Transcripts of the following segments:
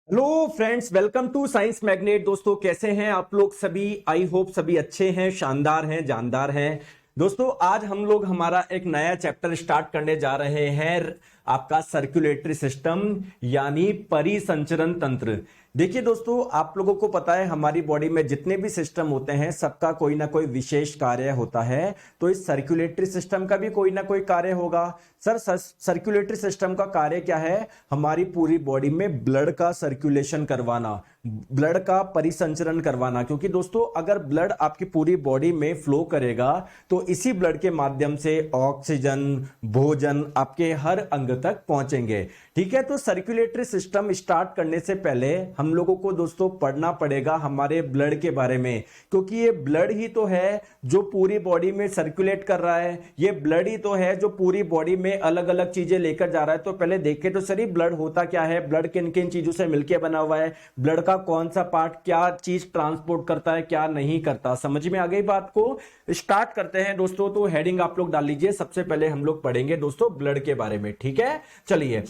Hello friends, welcome to Science Magnet. दोस्तों, कैसे हैं आप लोग सभी? आई होप सभी अच्छे हैं, शानदार हैं, जानदार हैं। दोस्तों, आज हम लोग हमारा एक नया चैप्टर स्टार्ट करने जा रहे हैं, आपका सर्कुलेटरी सिस्टम यानी परिसंचरण तंत्र। देखिए दोस्तों, आप लोगों को पता है हमारी बॉडी में जितने भी सिस्टम होते हैं सबका कोई ना कोई विशेष कार्य होता है। तो इस सर्कुलेटरी सिस्टम का भी कोई ना कोई कार्य होगा। सर, सर्कुलेटरी सिस्टम का कार्य क्या है? हमारी पूरी बॉडी में ब्लड का सर्कुलेशन करवाना, ब्लड का परिसंचरण करवाना। क्योंकि दोस्तों, अगर ब्लड आपकी पूरी बॉडी में फ्लो करेगा तो इसी ब्लड के माध्यम से ऑक्सीजन, भोजन आपके हर अंग तक पहुंचेंगे। ठीक है, तो सर्कुलेटरी सिस्टम स्टार्ट करने से पहले हम लोगों को दोस्तों पढ़ना पड़ेगा हमारे ब्लड के बारे में। क्योंकि ये ब्लड ही तो है जो पूरी बॉडी में सर्कुलेट कर रहा है, ये ब्लड ही तो है जो पूरी बॉडी में अलग अलग चीजें लेकर जा रहा है। तो पहले देखें तो सही, ब्लड होता क्या है, ब्लड किन किन चीजों से मिलकर बना हुआ है, ब्लड का कौन सा पार्ट क्या चीज ट्रांसपोर्ट करता है, क्या नहीं करता। समझ में आ गई बात को? स्टार्ट करते हैं दोस्तों। तो हेडिंग आप लोग डाल लीजिए। सबसे पहले हम लोग पढ़ेंगे दोस्तों ब्लड के बारे में। ठीक है, चलिए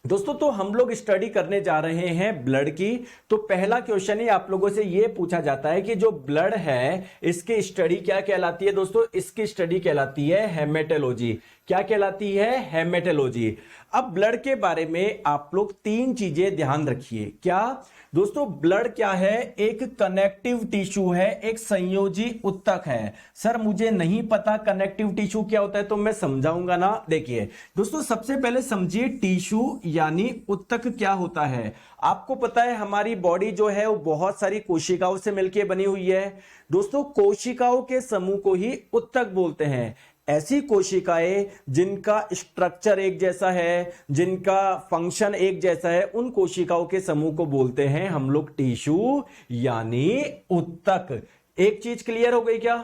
दोस्तों, तो हम लोग स्टडी करने जा रहे हैं ब्लड की। तो पहला क्वेश्चन ही आप लोगों से यह पूछा जाता है कि जो ब्लड है इसकी स्टडी क्या कहलाती है? दोस्तों, इसकी स्टडी कहलाती है हेमेटोलॉजी। क्या कहलाती है? हेमेटोलॉजी। अब ब्लड के बारे में आप लोग तीन चीजें ध्यान रखिए। क्या दोस्तों? ब्लड क्या है? एक कनेक्टिव टिश्यू है, एक संयोजी उत्तक है। सर, मुझे नहीं पता कनेक्टिव टिश्यू क्या होता है, तो मैं समझाऊंगा ना। देखिए दोस्तों, सबसे पहले समझिए टिश्यू यानी उत्तक क्या होता है। आपको पता है हमारी बॉडी जो है वो बहुत सारी कोशिकाओं से मिलकर बनी हुई है। दोस्तों, कोशिकाओं के समूह को ही उत्तक बोलते हैं। ऐसी कोशिकाएं जिनका स्ट्रक्चर एक जैसा है, जिनका फंक्शन एक जैसा है, उन कोशिकाओं के समूह को बोलते हैं हम लोग टिश्यू यानी उत्तक। एक चीज क्लियर हो गई क्या?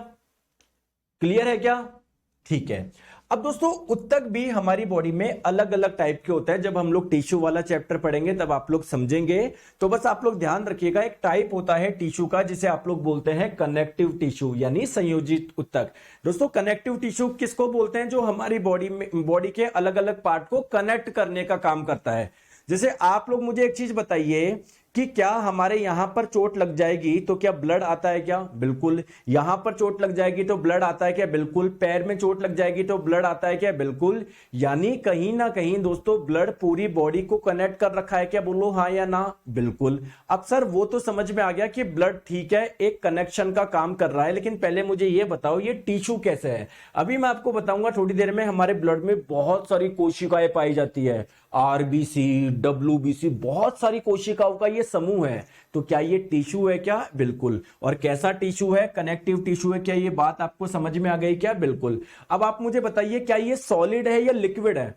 क्लियर है क्या? ठीक है। अब दोस्तों, उत्तक भी हमारी बॉडी में अलग अलग टाइप के होते हैं। जब हम लोग टिश्यू वाला चैप्टर पढ़ेंगे तब आप लोग समझेंगे। तो बस आप लोग ध्यान रखिएगा, एक टाइप होता है टिश्यू का जिसे आप लोग बोलते हैं कनेक्टिव टिश्यू यानी संयोजित उत्तक। दोस्तों, कनेक्टिव टिश्यू किसको बोलते हैं? जो हमारी बॉडी के अलग अलग पार्ट को कनेक्ट करने का काम करता है। जैसे आप लोग मुझे एक चीज बताइए कि क्या हमारे यहां पर चोट लग जाएगी तो क्या ब्लड आता है क्या? बिल्कुल। यहां पर चोट लग जाएगी तो ब्लड आता है क्या? बिल्कुल। पैर में चोट लग जाएगी तो ब्लड आता है क्या? बिल्कुल। यानी कहीं ना कहीं दोस्तों ब्लड पूरी बॉडी को कनेक्ट कर रखा है क्या? बोलो हाँ या ना। बिल्कुल। अब सर, वो तो समझ में आ गया कि ब्लड ठीक है एक कनेक्शन का काम कर रहा है, लेकिन पहले मुझे ये बताओ ये टिश्यू कैसे है? अभी मैं आपको बताऊंगा थोड़ी देर में। हमारे ब्लड में बहुत सारी कोशिकाएं पाई जाती है, आरबीसी, डब्ल्यूबीसी, बहुत सारी कोशिकाओं का ये समूह है। तो क्या ये टिश्यू है क्या? बिल्कुल। और कैसा टिश्यू है? कनेक्टिव टिश्यू है। क्या ये बात आपको समझ में आ गई क्या? बिल्कुल। अब आप मुझे बताइए, क्या ये सॉलिड है या लिक्विड है?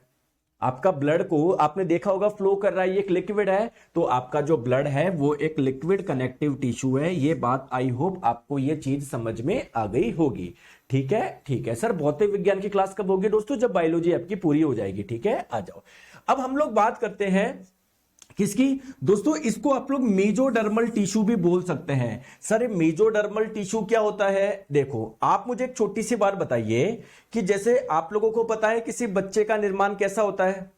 आपका ब्लड को आपने देखा होगा फ्लो कर रहा है, ये एक लिक्विड है। तो आपका जो ब्लड है वो एक लिक्विड कनेक्टिव टिश्यू है। ये बात आई होप आपको ये चीज समझ में आ गई होगी। ठीक है, ठीक है। सर, भौतिक विज्ञान की क्लास कब होगी दोस्तों? जब बायोलॉजी आपकी पूरी हो जाएगी। ठीक है, आ जाओ। अब हम लोग बात करते हैं किसकी? दोस्तों, इसको आप लोग मेजोडर्मल टिश्यू भी बोल सकते हैं। सर, मेजोडर्मल टिश्यू क्या होता है? देखो, आप मुझे एक छोटी सी बात बताइए कि जैसे आप लोगों को पता है किसी बच्चे का निर्माण कैसा होता है?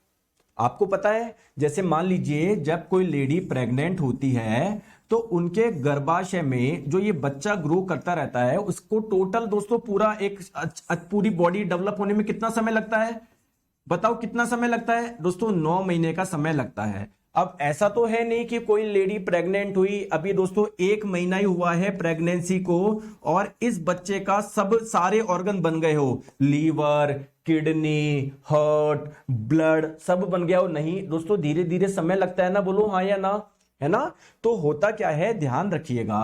आपको पता है, जैसे मान लीजिए जब कोई लेडी प्रेग्नेंट होती है तो उनके गर्भाशय में जो ये बच्चा ग्रो करता रहता है उसको टोटल दोस्तों पूरा एक पूरी बॉडी डेवलप होने में कितना समय लगता है? बताओ कितना समय लगता है? दोस्तों, 9 महीने का समय लगता है। अब ऐसा तो है नहीं कि कोई लेडी प्रेग्नेंट हुई, अभी दोस्तों 1 महीना ही हुआ है प्रेगनेंसी को और इस बच्चे का सब सारे ऑर्गन बन गए हो, लीवर, किडनी, हार्ट, ब्लड सब बन गया हो। नहीं दोस्तों, धीरे धीरे समय लगता है ना। बोलो हाँ या ना, है ना? तो होता क्या है, ध्यान रखिएगा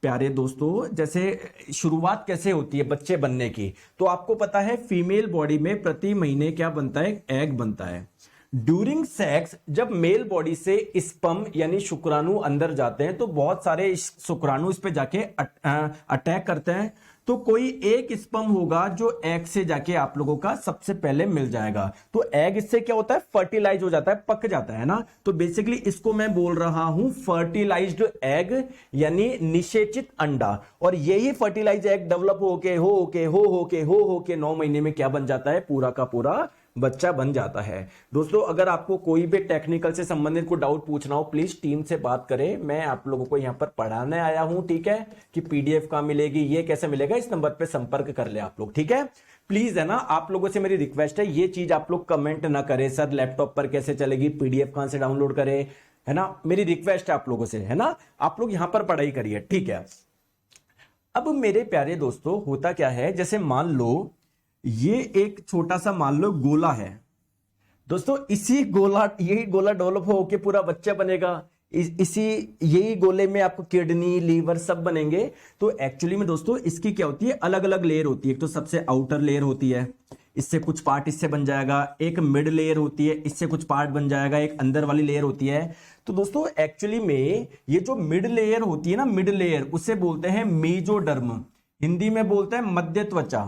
प्यारे दोस्तों। जैसे शुरुआत कैसे होती है बच्चे बनने की? तो आपको पता है फीमेल बॉडी में प्रति महीने क्या बनता है? एग बनता है। ड्यूरिंग सेक्स जब मेल बॉडी से स्पर्म यानी शुक्राणु अंदर जाते हैं तो बहुत सारे शुक्राणु इस पे जाके अटैक करते हैं। तो कोई एक स्पर्म होगा जो एग से जाके आप लोगों का सबसे पहले मिल जाएगा। तो एग इससे क्या होता है? फर्टिलाइज हो जाता है, पक जाता है ना। तो बेसिकली इसको मैं बोल रहा हूं फर्टिलाइज्ड एग यानी निषेचित अंडा। और यही फर्टिलाइज एग डेवलप होके 9 महीने में क्या बन जाता है? पूरा का पूरा बच्चा बन जाता है। दोस्तों अगर आपको कोई भी टेक्निकल से संबंधित कोई डाउट पूछना हो प्लीज टीम से बात करें, मैं आप लोगों को यहाँ पर पढ़ाने आया हूं, ठीक है। कि पीडीएफ कहाँ मिलेगी, ये कैसे मिलेगा, इस नंबर पे संपर्क कर ले आप लोग, ठीक है। प्लीज है ना, आप लोगों से मेरी रिक्वेस्ट है, ये चीज आप लोग कमेंट ना करें सर लैपटॉप पर कैसे चलेगी, पीडीएफ कहां से डाउनलोड करें, है ना। मेरी रिक्वेस्ट है आप लोगों से, है ना। आप लोग यहां पर पढ़ाई करिए, ठीक है। अब मेरे प्यारे दोस्तों होता क्या है, जैसे मान लो ये एक छोटा सा मान लो गोला है दोस्तों, इसी गोला यही गोला डेवलप होके पूरा बच्चा बनेगा, इसी यही गोले में आपको किडनी लीवर सब बनेंगे। तो एक्चुअली में दोस्तों इसकी क्या होती है, अलग अलग लेयर होती है। एक तो सबसे आउटर लेयर होती है, इससे कुछ पार्ट इससे बन जाएगा, एक मिड लेयर होती है, इससे कुछ पार्ट बन जाएगा, एक अंदर वाली लेयर होती है। तो दोस्तों एक्चुअली में ये जो मिड लेयर होती है ना, मिड लेयर उसे बोलते हैं मेसोडर्म, हिंदी में बोलते हैं मध्य त्वचा।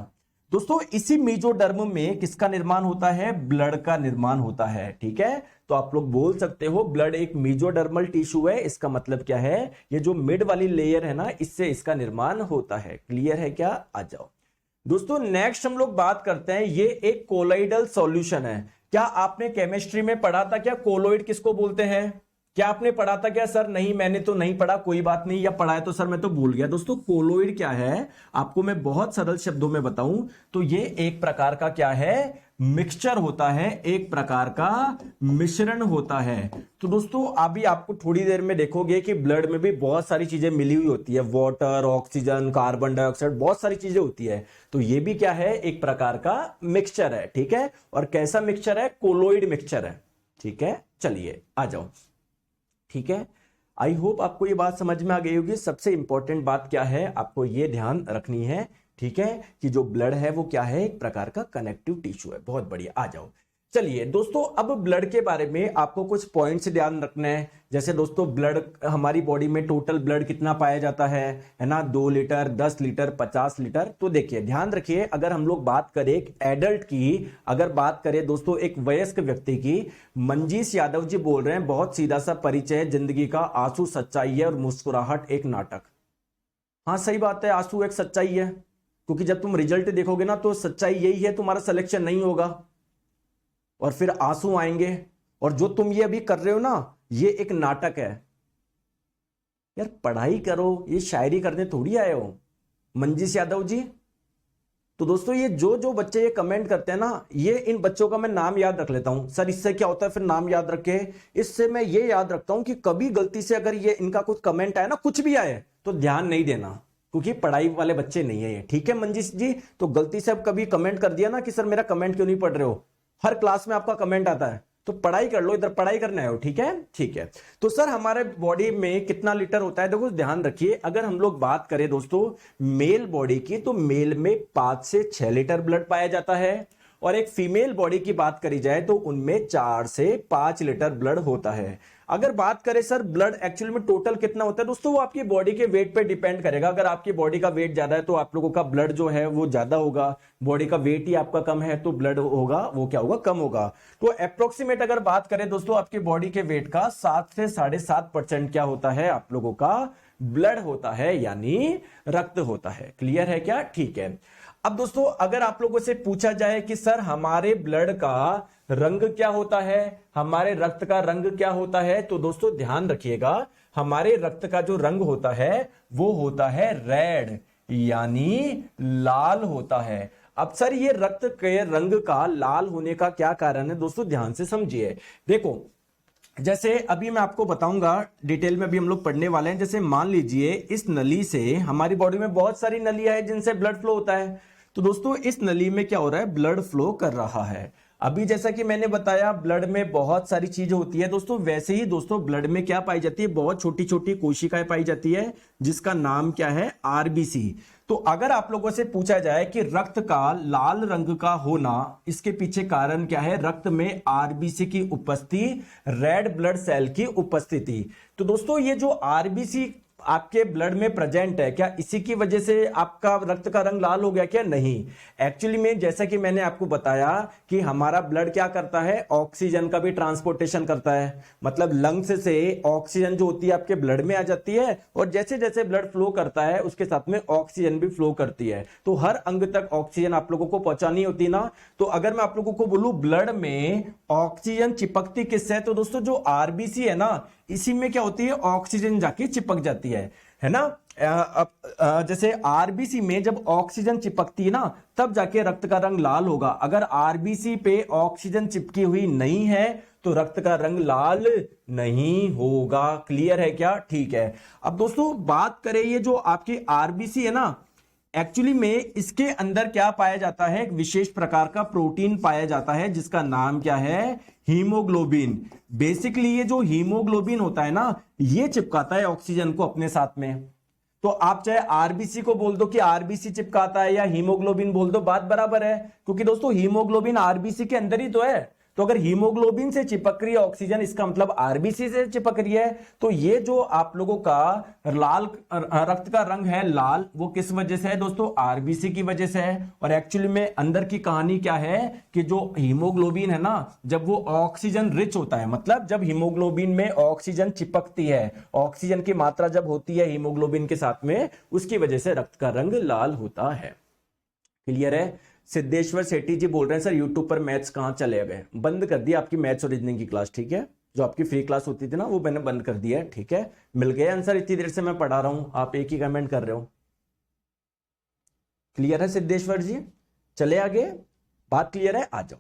दोस्तों इसी मेसोडर्म में किसका निर्माण होता है, ब्लड का निर्माण होता है, ठीक है। तो आप लोग बोल सकते हो ब्लड एक मेसोडर्मल टिश्यू है, इसका मतलब क्या है, ये जो मिड वाली लेयर है ना, इससे इसका निर्माण होता है। क्लियर है क्या, आ जाओ दोस्तों। नेक्स्ट हम लोग बात करते हैं, ये एक कोलॉइडल सॉल्यूशन है। क्या आपने केमिस्ट्री में पढ़ा था क्या कोलॉइड किसको बोलते हैं, क्या आपने पढ़ा था क्या सर, नहीं मैंने तो नहीं पढ़ा, कोई बात नहीं, या पढ़ा है तो सर मैं तो भूल गया। दोस्तों कोलॉइड क्या है, आपको मैं बहुत सरल शब्दों में बताऊं तो ये एक प्रकार का क्या है, मिक्सचर होता है, एक प्रकार का मिश्रण होता है। तो दोस्तों अभी आपको थोड़ी देर में देखोगे कि ब्लड में भी बहुत सारी चीजें मिली हुई होती है, वाटर, ऑक्सीजन, कार्बन डाइऑक्साइड, बहुत सारी चीजें होती है। तो ये भी क्या है, एक प्रकार का मिक्सचर है, ठीक है। और कैसा मिक्सचर है, कोलॉइड मिक्सचर है, ठीक है। चलिए आ जाओ, ठीक है। आई होप आपको ये बात समझ में आ गई होगी। सबसे इंपॉर्टेंट बात क्या है, आपको ये ध्यान रखनी है, ठीक है, कि जो ब्लड है वो क्या है, एक प्रकार का कनेक्टिव टिश्यू है। बहुत बढ़िया, आ जाओ। चलिए दोस्तों अब ब्लड के बारे में आपको कुछ पॉइंट्स ध्यान रखना है। जैसे दोस्तों ब्लड, हमारी बॉडी में टोटल ब्लड कितना पाया जाता है ना, 2 लीटर, 10 लीटर, 50 लीटर। तो देखिए ध्यान रखिए, अगर हम लोग बात करें एक एडल्ट की, अगर बात करें दोस्तों एक वयस्क व्यक्ति की, मंजीष यादव जी बोल रहे हैं, बहुत सीधा सा परिचय है जिंदगी का, आंसू सच्चाई है और मुस्कुराहट एक नाटक। हाँ सही बात है, आंसू एक सच्चाई है, क्योंकि जब तुम रिजल्ट देखोगे ना तो सच्चाई यही है, तुम्हारा सिलेक्शन नहीं होगा और फिर आंसू आएंगे। और जो तुम ये अभी कर रहे हो ना, ये एक नाटक है यार, पढ़ाई करो, ये शायरी करने थोड़ी आए हो मंजीष यादव जी। तो दोस्तों ये जो बच्चे ये कमेंट करते हैं ना, ये इन बच्चों का मैं नाम याद रख लेता हूं सर। इससे क्या होता है, फिर नाम याद रखे, इससे मैं ये याद रखता हूं कि कभी गलती से अगर ये इनका कुछ कमेंट आए ना, कुछ भी आए, तो ध्यान नहीं देना, क्योंकि पढ़ाई वाले बच्चे नहीं है ये, ठीक है मंजीष जी। तो गलती से अब कभी कमेंट कर दिया ना कि सर मेरा कमेंट क्यों नहीं पढ़ रहे हो, हर क्लास में आपका कमेंट आता है, तो पढ़ाई कर लो, इधर पढ़ाई करना है, ठीक है, ठीक है। तो सर हमारे बॉडी में कितना लीटर होता है, देखो ध्यान रखिए, अगर हम लोग बात करें दोस्तों मेल बॉडी की, तो मेल में 5 से 6 लीटर ब्लड पाया जाता है, और एक फीमेल बॉडी की बात करी जाए तो उनमें 4 से 5 लीटर ब्लड होता है। अगर बात करें सर ब्लड एक्चुअली में टोटल कितना होता है दोस्तों, वो आपकी बॉडी के वेट पे डिपेंड करेगा। अगर आपकी बॉडी का वेट ज्यादा है तो आप लोगों का ब्लड जो है वो ज्यादा होगा, बॉडी का वेट ही आपका कम है तो ब्लड होगा वो क्या होगा, कम होगा। तो अप्रोक्सीमेट अगर बात करें दोस्तों, आपकी बॉडी के वेट का 7 से 7.5% क्या होता है, आप लोगों का ब्लड होता है, यानी रक्त होता है। क्लियर है क्या, ठीक है। अब दोस्तों अगर आप लोगों से पूछा जाए कि सर हमारे ब्लड का रंग क्या होता है, हमारे रक्त का रंग क्या होता है, तो दोस्तों ध्यान रखिएगा, हमारे रक्त का जो रंग होता है वो होता है रेड, यानी लाल होता है। अब सर ये रक्त के रंग का लाल होने का क्या कारण है दोस्तों, ध्यान से समझिए। देखो जैसे अभी मैं आपको बताऊंगा, डिटेल में भी हम लोग पढ़ने वाले हैं। जैसे मान लीजिए इस नली से, हमारी बॉडी में बहुत सारी नलियां हैं जिनसे ब्लड फ्लो होता है, तो दोस्तों इस नली में क्या हो रहा है, ब्लड फ्लो कर रहा है। अभी जैसा कि मैंने बताया ब्लड में बहुत सारी चीजें होती है दोस्तों, वैसे ही दोस्तों ब्लड में क्या पाई जाती है, बहुत छोटी छोटी कोशिकाएं पाई जाती है जिसका नाम क्या है, आरबीसी। तो अगर आप लोगों से पूछा जाए कि रक्त का लाल रंग का होना, इसके पीछे कारण क्या है, रक्त में आरबीसी की उपस्थिति, रेड ब्लड सेल की उपस्थिति। तो दोस्तों ये जो आरबीसी आपके ब्लड में प्रेजेंट है, क्या इसी की वजह से आपका रक्त का रंग लाल हो गया क्या? नहीं। एक्चुअली में जैसा कि मैंने आपको बताया कि हमारा ब्लड क्या करता है, ऑक्सीजन का भी ट्रांसपोर्टेशन करता है। मतलब लंग्स से ऑक्सीजन जो होती है आपके ब्लड में आ जाती है, और जैसे जैसे ब्लड फ्लो करता है उसके साथ में ऑक्सीजन भी फ्लो करती है। तो हर अंग तक ऑक्सीजन आप लोगों को पहुंचानी होती ना। तो अगर मैं आप लोगों को बोलूं ब्लड में ऑक्सीजन चिपकती किससे, तो दोस्तों जो आरबीसी है ना, इसी में क्या होती है, ऑक्सीजन जाके चिपक जाती है ना। जैसे आरबीसी में जब ऑक्सीजन चिपकती है ना, तब जाके रक्त का रंग लाल होगा। अगर आरबीसी पे ऑक्सीजन चिपकी हुई नहीं है तो रक्त का रंग लाल नहीं होगा। क्लियर है क्या? ठीक है। अब दोस्तों बात करें, ये जो आपकी आरबीसी है ना, एक्चुअली में इसके अंदर क्या पाया जाता है, एक विशेष प्रकार का प्रोटीन पाया जाता है जिसका नाम क्या है, हीमोग्लोबिन। बेसिकली ये जो हीमोग्लोबिन होता है ना, ये चिपकाता है ऑक्सीजन को अपने साथ में। तो आप चाहे आरबीसी को बोल दो कि आरबीसी चिपकाता है, या हीमोग्लोबिन बोल दो, बात बराबर है। क्योंकि दोस्तों हीमोग्लोबिन आरबीसी के अंदर ही तो है। तो अगर हीमोग्लोबिन से चिपक रही है ऑक्सीजन, इसका मतलब आरबीसी से चिपक रही है। तो ये जो आप लोगों का लाल रक्त का रंग है लाल, वो किस वजह से है दोस्तों, आरबीसी की वजह से है। और एक्चुअली में अंदर की कहानी क्या है कि जो हीमोग्लोबिन है ना, जब वो ऑक्सीजन रिच होता है, मतलब जब हीमोग्लोबिन में ऑक्सीजन चिपकती है, ऑक्सीजन की मात्रा जब होती है हीमोग्लोबिन के साथ में, उसकी वजह से रक्त का रंग लाल होता है। क्लियर है? सिद्धेश्वर सेठी जी बोल रहे हैं सर यूट्यूब पर मैथ्स कहां चले गए? बंद कर दी आपकी मैथ्स और रीजनिंग की क्लास। ठीक है, जो आपकी फ्री क्लास होती थी ना, वो मैंने बंद कर दिया है। ठीक है, मिल गया आंसर? इतनी देर से मैं पढ़ा रहा हूं, आप एक ही कमेंट कर रहे हो। क्लियर है सिद्धेश्वर जी? चले आगे, बात क्लियर है? आ जाओ।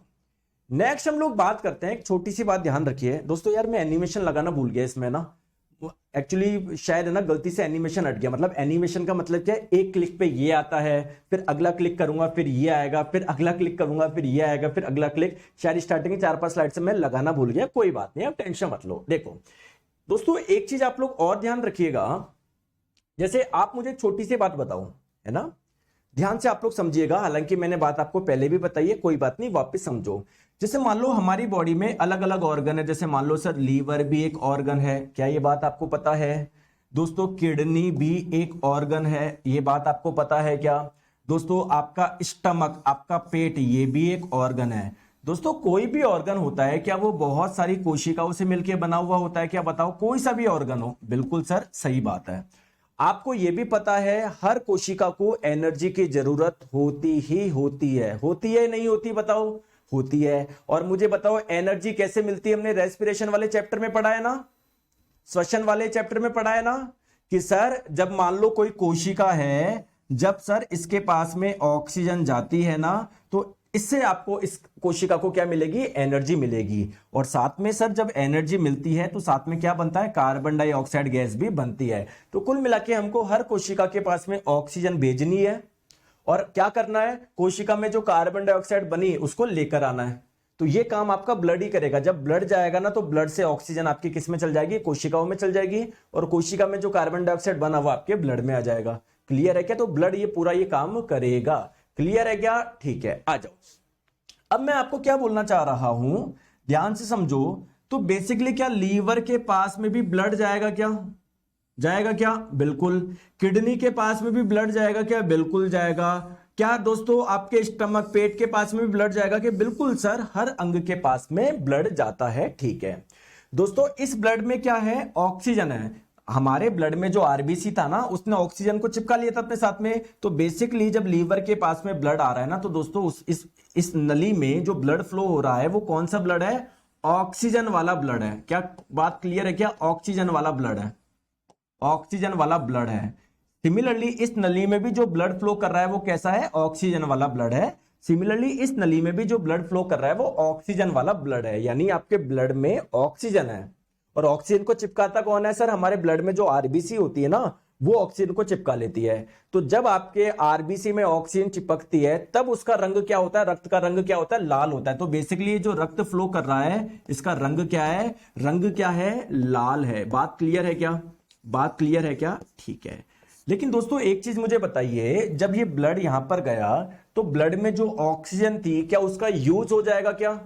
नेक्स्ट हम लोग बात करते हैं, एक छोटी सी बात ध्यान रखिए दोस्तों। यार मैं एनिमेशन लगाना भूल गया इसमें ना, एक्चुअली शायद है ना गलती से एनिमेशन हट गया। मतलब एनिमेशन का मतलब क्या है, एक क्लिक पे ये आता है, फिर अगला क्लिक करूंगा फिर ये आएगा, फिर अगला क्लिक करूंगा फिर ये आएगा, फिर अगला क्लिक। शायद स्टार्टिंग की 4-5 स्लाइड से मैं लगाना भूल गया। कोई बात नहीं, आप टेंशन मत लो। देखो दोस्तों, एक चीज आप लोग और ध्यान रखिएगा। जैसे आप मुझे छोटी सी बात बताओ, है ना, ध्यान से आप लोग समझिएगा। हालांकि मैंने बात आपको पहले भी बताई है, कोई बात नहीं, वापस समझो। जैसे मान लो हमारी बॉडी में अलग अलग ऑर्गन है। जैसे मान लो सर लीवर भी एक ऑर्गन है, क्या ये बात आपको पता है? दोस्तों किडनी भी एक ऑर्गन है, ये बात आपको पता है क्या? दोस्तों आपका स्टमक, आपका पेट, ये भी एक ऑर्गन है। दोस्तों कोई भी ऑर्गन होता है, क्या वो बहुत सारी कोशिकाओं से मिलकर बना हुआ होता है? क्या बताओ, कोई सा भी ऑर्गन हो। बिल्कुल सर, सही बात है। आपको यह भी पता है हर कोशिका को एनर्जी की जरूरत होती ही होती है। होती है नहीं होती, बताओ? होती है। और मुझे बताओ एनर्जी कैसे मिलती है? हमने रेस्पिरेशन वाले चैप्टर में पढ़ा है ना, श्वसन वाले चैप्टर में पढ़ा है ना, कि सर जब मान लो कोई कोशिका है, जब सर इसके पास में ऑक्सीजन जाती है ना, तो इससे आपको इस कोशिका को क्या मिलेगी? एनर्जी मिलेगी। और साथ में सर जब एनर्जी मिलती है तो साथ में क्या बनता है? कार्बन डाइऑक्साइड गैस भी बनती है। तो कुल मिला के हमको हर कोशिका के पास में ऑक्सीजन भेजनी है, और क्या करना है, कोशिका में जो कार्बन डाइऑक्साइड बनी उसको लेकर आना है। तो ये काम आपका ब्लड ही करेगा। जब ब्लड जाएगा ना, तो ब्लड से ऑक्सीजन आपकी किस में चल जाएगी? कोशिकाओं में चल जाएगी, और कोशिका में जो कार्बन डाइऑक्साइड बना हुआ आपके ब्लड में आ जाएगा। क्लियर है क्या? तो ब्लड ये पूरा ये काम करेगा। क्लियर है क्या? ठीक है, आ जाओ। अब मैं आपको क्या बोलना चाह रहा हूं, ध्यान से समझो। तो बेसिकली क्या लीवर के पास में भी ब्लड जाएगा? क्या जाएगा? क्या बिल्कुल। किडनी के पास में भी ब्लड जाएगा? क्या बिल्कुल जाएगा। क्या दोस्तों आपके स्टमक, पेट के पास में भी ब्लड जाएगा? क्या बिल्कुल सर, हर अंग के पास में ब्लड जाता है। ठीक है दोस्तों, इस ब्लड में क्या है? ऑक्सीजन है। हमारे ब्लड में जो आरबीसी था ना, उसने ऑक्सीजन को चिपका लिया था अपने साथ में। तो बेसिकली जब लीवर के पास में ब्लड आ रहा है ना, तो दोस्तों इस नली में जो ब्लड फ्लो हो रहा है वो कौन सा ब्लड है? ऑक्सीजन वाला ब्लड है। क्या बात क्लियर है क्या? ऑक्सीजन वाला ब्लड है, ऑक्सीजन वाला ब्लड है। सिमिलरली इस नली में भी जो ब्लड फ्लो कर रहा है वो कैसा है? ऑक्सीजन वाला ब्लड है। सिमिलरली इस नली में भी जो ब्लड फ्लो कर रहा है वो ऑक्सीजन वाला ब्लड है। यानी आपके ब्लड में ऑक्सीजन है, और ऑक्सीजन को चिपकाता कौन है सर? हमारे ब्लड में जो आरबीसी होती है ना, वो ऑक्सीजन को चिपका लेती है। तो जब आपके आरबीसी में ऑक्सीजन चिपकती है, तब उसका रंग क्या होता है? रक्त का रंग क्या होता है? लाल होता है। तो बेसिकली जो रक्त फ्लो कर रहा है, इसका रंग क्या है? रंग क्या है? लाल है। बात क्लियर है क्या? बात क्लियर है क्या? ठीक है। लेकिन दोस्तों एक चीज मुझे बताइए, जब ये ब्लड यहां पर गया तो ब्लड में जो ऑक्सीजन थी, क्या उसका यूज हो जाएगा? क्या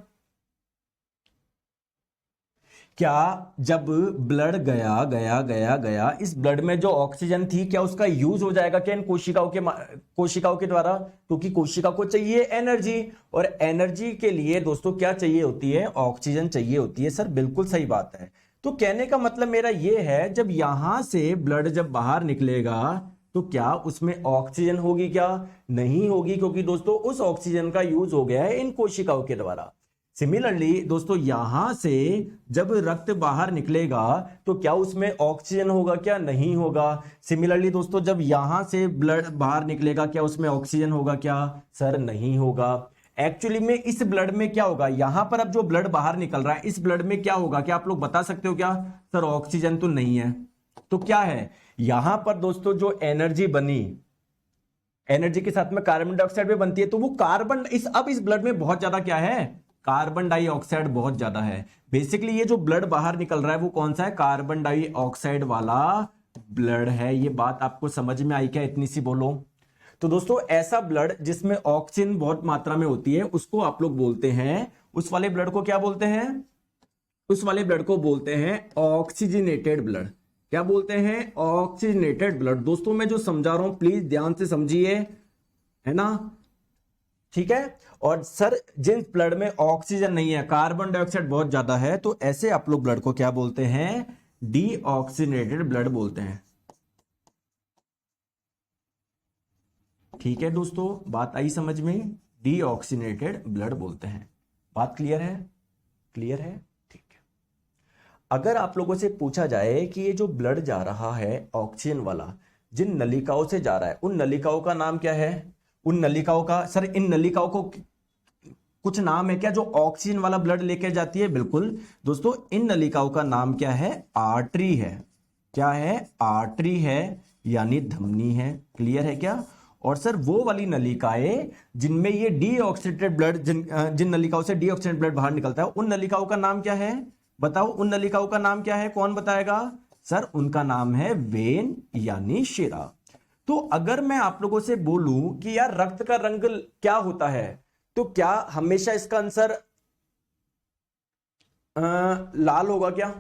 क्या जब ब्लड गया गया गया गया, इस ब्लड में जो ऑक्सीजन थी क्या उसका यूज हो जाएगा क्या इन कोशिकाओं के द्वारा? क्योंकि कोशिका को चाहिए एनर्जी, और एनर्जी के लिए दोस्तों क्या चाहिए होती है? ऑक्सीजन चाहिए होती है। सर बिल्कुल सही बात है। तो कहने का मतलब मेरा यह है, जब यहां से ब्लड जब बाहर निकलेगा तो क्या उसमें ऑक्सीजन होगी? क्या नहीं होगी, क्योंकि दोस्तों उस ऑक्सीजन का यूज हो गया है इन कोशिकाओं के द्वारा। सिमिलरली दोस्तों यहां से जब रक्त बाहर निकलेगा तो क्या उसमें ऑक्सीजन होगा? क्या नहीं होगा। सिमिलरली दोस्तों जब यहां से ब्लड बाहर निकलेगा क्या उसमें ऑक्सीजन होगा? क्या सर नहीं होगा। एक्चुअली में इस ब्लड में क्या होगा, यहां पर अब जो ब्लड बाहर निकल रहा है इस ब्लड में क्या होगा? क्या आप लोग बता सकते हो? क्या सर ऑक्सीजन तो नहीं है, तो क्या है यहां पर दोस्तों जो एनर्जी बनी, एनर्जी के साथ में कार्बन डाइऑक्साइड भी बनती है, तो वो कार्बन अब इस ब्लड में बहुत ज्यादा क्या है? कार्बन डाइऑक्साइड बहुत ज्यादा है। बेसिकली ये जो ब्लड बाहर निकल रहा है वो कौन सा है? कार्बन डाइऑक्साइड वाला ब्लड है। ये बात आपको समझ में आई क्या? इतनी सी बोलो। तो दोस्तों ऐसा ब्लड जिसमें ऑक्सीजन बहुत मात्रा में होती है उसको आप लोग बोलते हैं, उस वाले ब्लड को क्या बोलते हैं? उस वाले ब्लड को बोलते हैं ऑक्सीजनेटेड ब्लड। क्या बोलते हैं? Oxygenated blood. दोस्तों मैं जो समझा रहा हूं प्लीज ध्यान से समझिए, है ना? ठीक है। और सर जिन ब्लड में ऑक्सीजन नहीं है, कार्बन डाइऑक्साइड बहुत ज्यादा है, तो ऐसे आप लोग ब्लड को क्या बोलते हैं? डीऑक्सीजनेटेड ब्लड बोलते हैं। ठीक है दोस्तों, बात आई समझ में? डीऑक्सीजनेटेड ब्लड बोलते हैं। बात क्लियर है? क्लियर है? ठीक है। अगर आप लोगों से पूछा जाए कि ये जो ब्लड जा रहा है ऑक्सीजन वाला, जिन नलिकाओं से जा रहा है उन नलिकाओं का नाम क्या है? उन नलिकाओं का, सर इन नलिकाओं को कुछ नाम है क्या जो ऑक्सीजन वाला ब्लड लेके जाती है? बिल्कुल दोस्तों, इन नलिकाओं का नाम क्या है? आर्टरी है। क्या है? आर्टरी है, यानी धमनी है। क्लियर है क्या? और सर वो वाली नलिकाएं जिनमें ये डीऑक्सीडेटेड ब्लड, जिन नलिकाओं से डीऑक्सीडेटेड ब्लड बाहर निकलता है, उन नलिकाओं का नाम क्या है? बताओ, उन नलिकाओं का नाम क्या है? कौन बताएगा? सर उनका नाम है वेन, यानी शिरा। तो अगर मैं आप लोगों से बोलूं कि यार रक्त का रंग क्या होता है, तो क्या हमेशा इसका आंसर लाल होगा? क्या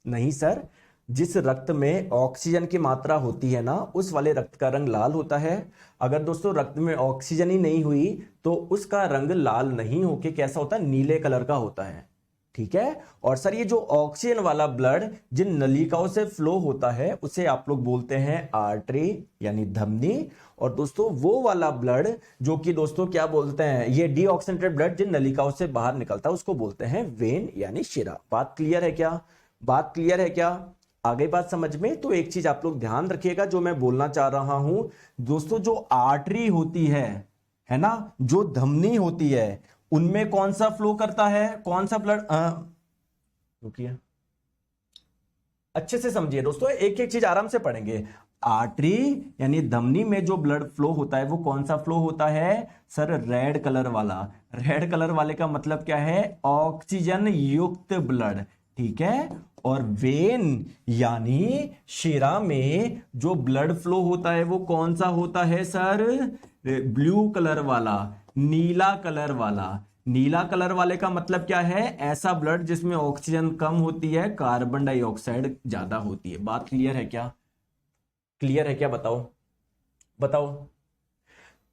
नहीं सर, जिस रक्त में ऑक्सीजन की मात्रा होती है ना उस वाले रक्त का रंग लाल होता है। अगर दोस्तों रक्त में ऑक्सीजन ही नहीं हुई तो उसका रंग लाल नहीं होके कैसा होता है? नीले कलर का होता है। ठीक है। और सर ये जो ऑक्सीजन वाला ब्लड जिन नलिकाओं से फ्लो होता है उसे आप लोग बोलते हैं आर्टरी, यानी धमनी। और दोस्तों वो वाला ब्लड जो कि दोस्तों क्या बोलते हैं, ये डीऑक्सीजनेटेड ब्लड जिन नलिकाओं से बाहर निकलता है उसको बोलते हैं वेन, यानी शिरा। बात क्लियर है क्या? बात क्लियर है क्या? आ गई बात समझ में? तो एक चीज आप लोग ध्यान रखिएगा जो मैं बोलना चाह रहा हूं दोस्तों, जो आर्टरी होती है ना, जो धमनी होती है, उनमें कौन सा फ्लो करता है? कौन सा ब्लड? रुकिए, अच्छे से समझिए दोस्तों, एक एक चीज आराम से पढ़ेंगे। आर्टरी यानी धमनी में जो ब्लड फ्लो होता है वो कौन सा फ्लो होता है? सर रेड कलर वाला। रेड कलर वाले का मतलब क्या है? ऑक्सीजन युक्त ब्लड। ठीक है। और वेन यानी शिरा में जो ब्लड फ्लो होता है वो कौन सा होता है सर? ब्लू कलर वाला, नीला कलर वाला। नीला कलर वाले का मतलब क्या है? ऐसा ब्लड जिसमें ऑक्सीजन कम होती है, कार्बन डाइऑक्साइड ज्यादा होती है। बात क्लियर है क्या? क्लियर है क्या? बताओ बताओ।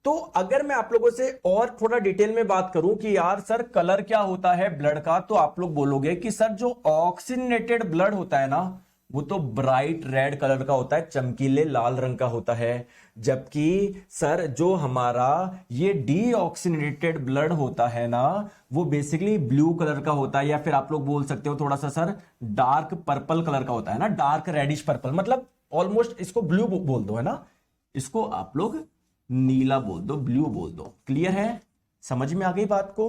तो अगर मैं आप लोगों से और थोड़ा डिटेल में बात करूं कि यार सर कलर क्या होता है ब्लड का, तो आप लोग बोलोगे कि सर जो ऑक्सीजनेटेड ब्लड होता है ना वो तो ब्राइट रेड कलर का होता है, चमकीले लाल रंग का होता है। जबकि सर जो हमारा ये डीऑक्सीजनेटेड ब्लड होता है ना वो बेसिकली ब्लू कलर का होता है, या फिर आप लोग बोल सकते हो थोड़ा सा सर डार्क पर्पल कलर का होता है ना, डार्क रेडिश पर्पल, मतलब ऑलमोस्ट इसको ब्लू बोल दो, है ना, इसको आप लोग नीला बोल दो, ब्लू बोल दो। क्लियर है? समझ में आ गई बात को?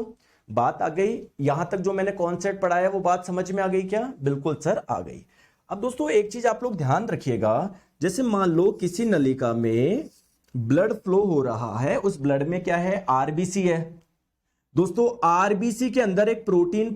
बात आ गई? यहां तक जो मैंने कॉन्सेप्ट पढ़ाया वो बात समझ में आ गई क्या? बिल्कुल सर आ गई। अब दोस्तों एक चीज आप लोग ध्यान रखिएगा, जैसे मान लो किसी नलिका में ब्लड फ्लो हो रहा है, उस ब्लड में क्या है? आरबीसी है। दोस्तों आरबीसी के अंदर एक प्रोटीन,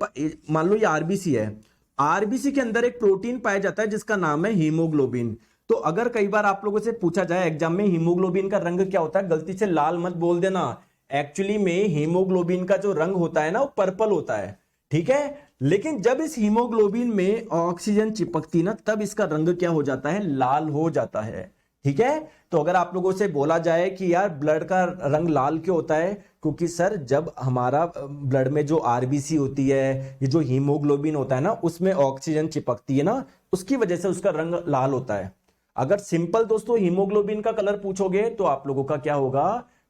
मान लो ये आरबीसी है, आरबीसी के अंदर एक प्रोटीन पाया जाता है जिसका नाम है हीमोग्लोबिन। तो अगर कई बार आप लोगों से पूछा जाए एग्जाम में हीमोग्लोबिन का रंग क्या होता है, गलती से लाल मत बोल देना। एक्चुअली में हीमोग्लोबिन का जो रंग होता है ना वो पर्पल होता है। ठीक है। लेकिन जब इस हीमोग्लोबिन में ऑक्सीजन चिपकती ना, तब इसका रंग क्या हो जाता है, लाल हो जाता है। ठीक है। तो अगर आप लोगों से बोला जाए कि यार ब्लड का रंग लाल क्यों होता है, क्योंकि सर जब हमारा ब्लड में जो आरबीसी होती है, ये जो हीमोग्लोबिन होता है ना, उसमें ऑक्सीजन चिपकती है ना, उसकी वजह से उसका रंग लाल होता है। अगर सिंपल दोस्तों हीमोग्लोबिन का कलर पूछोगे तो आप लोगों का क्या होगा,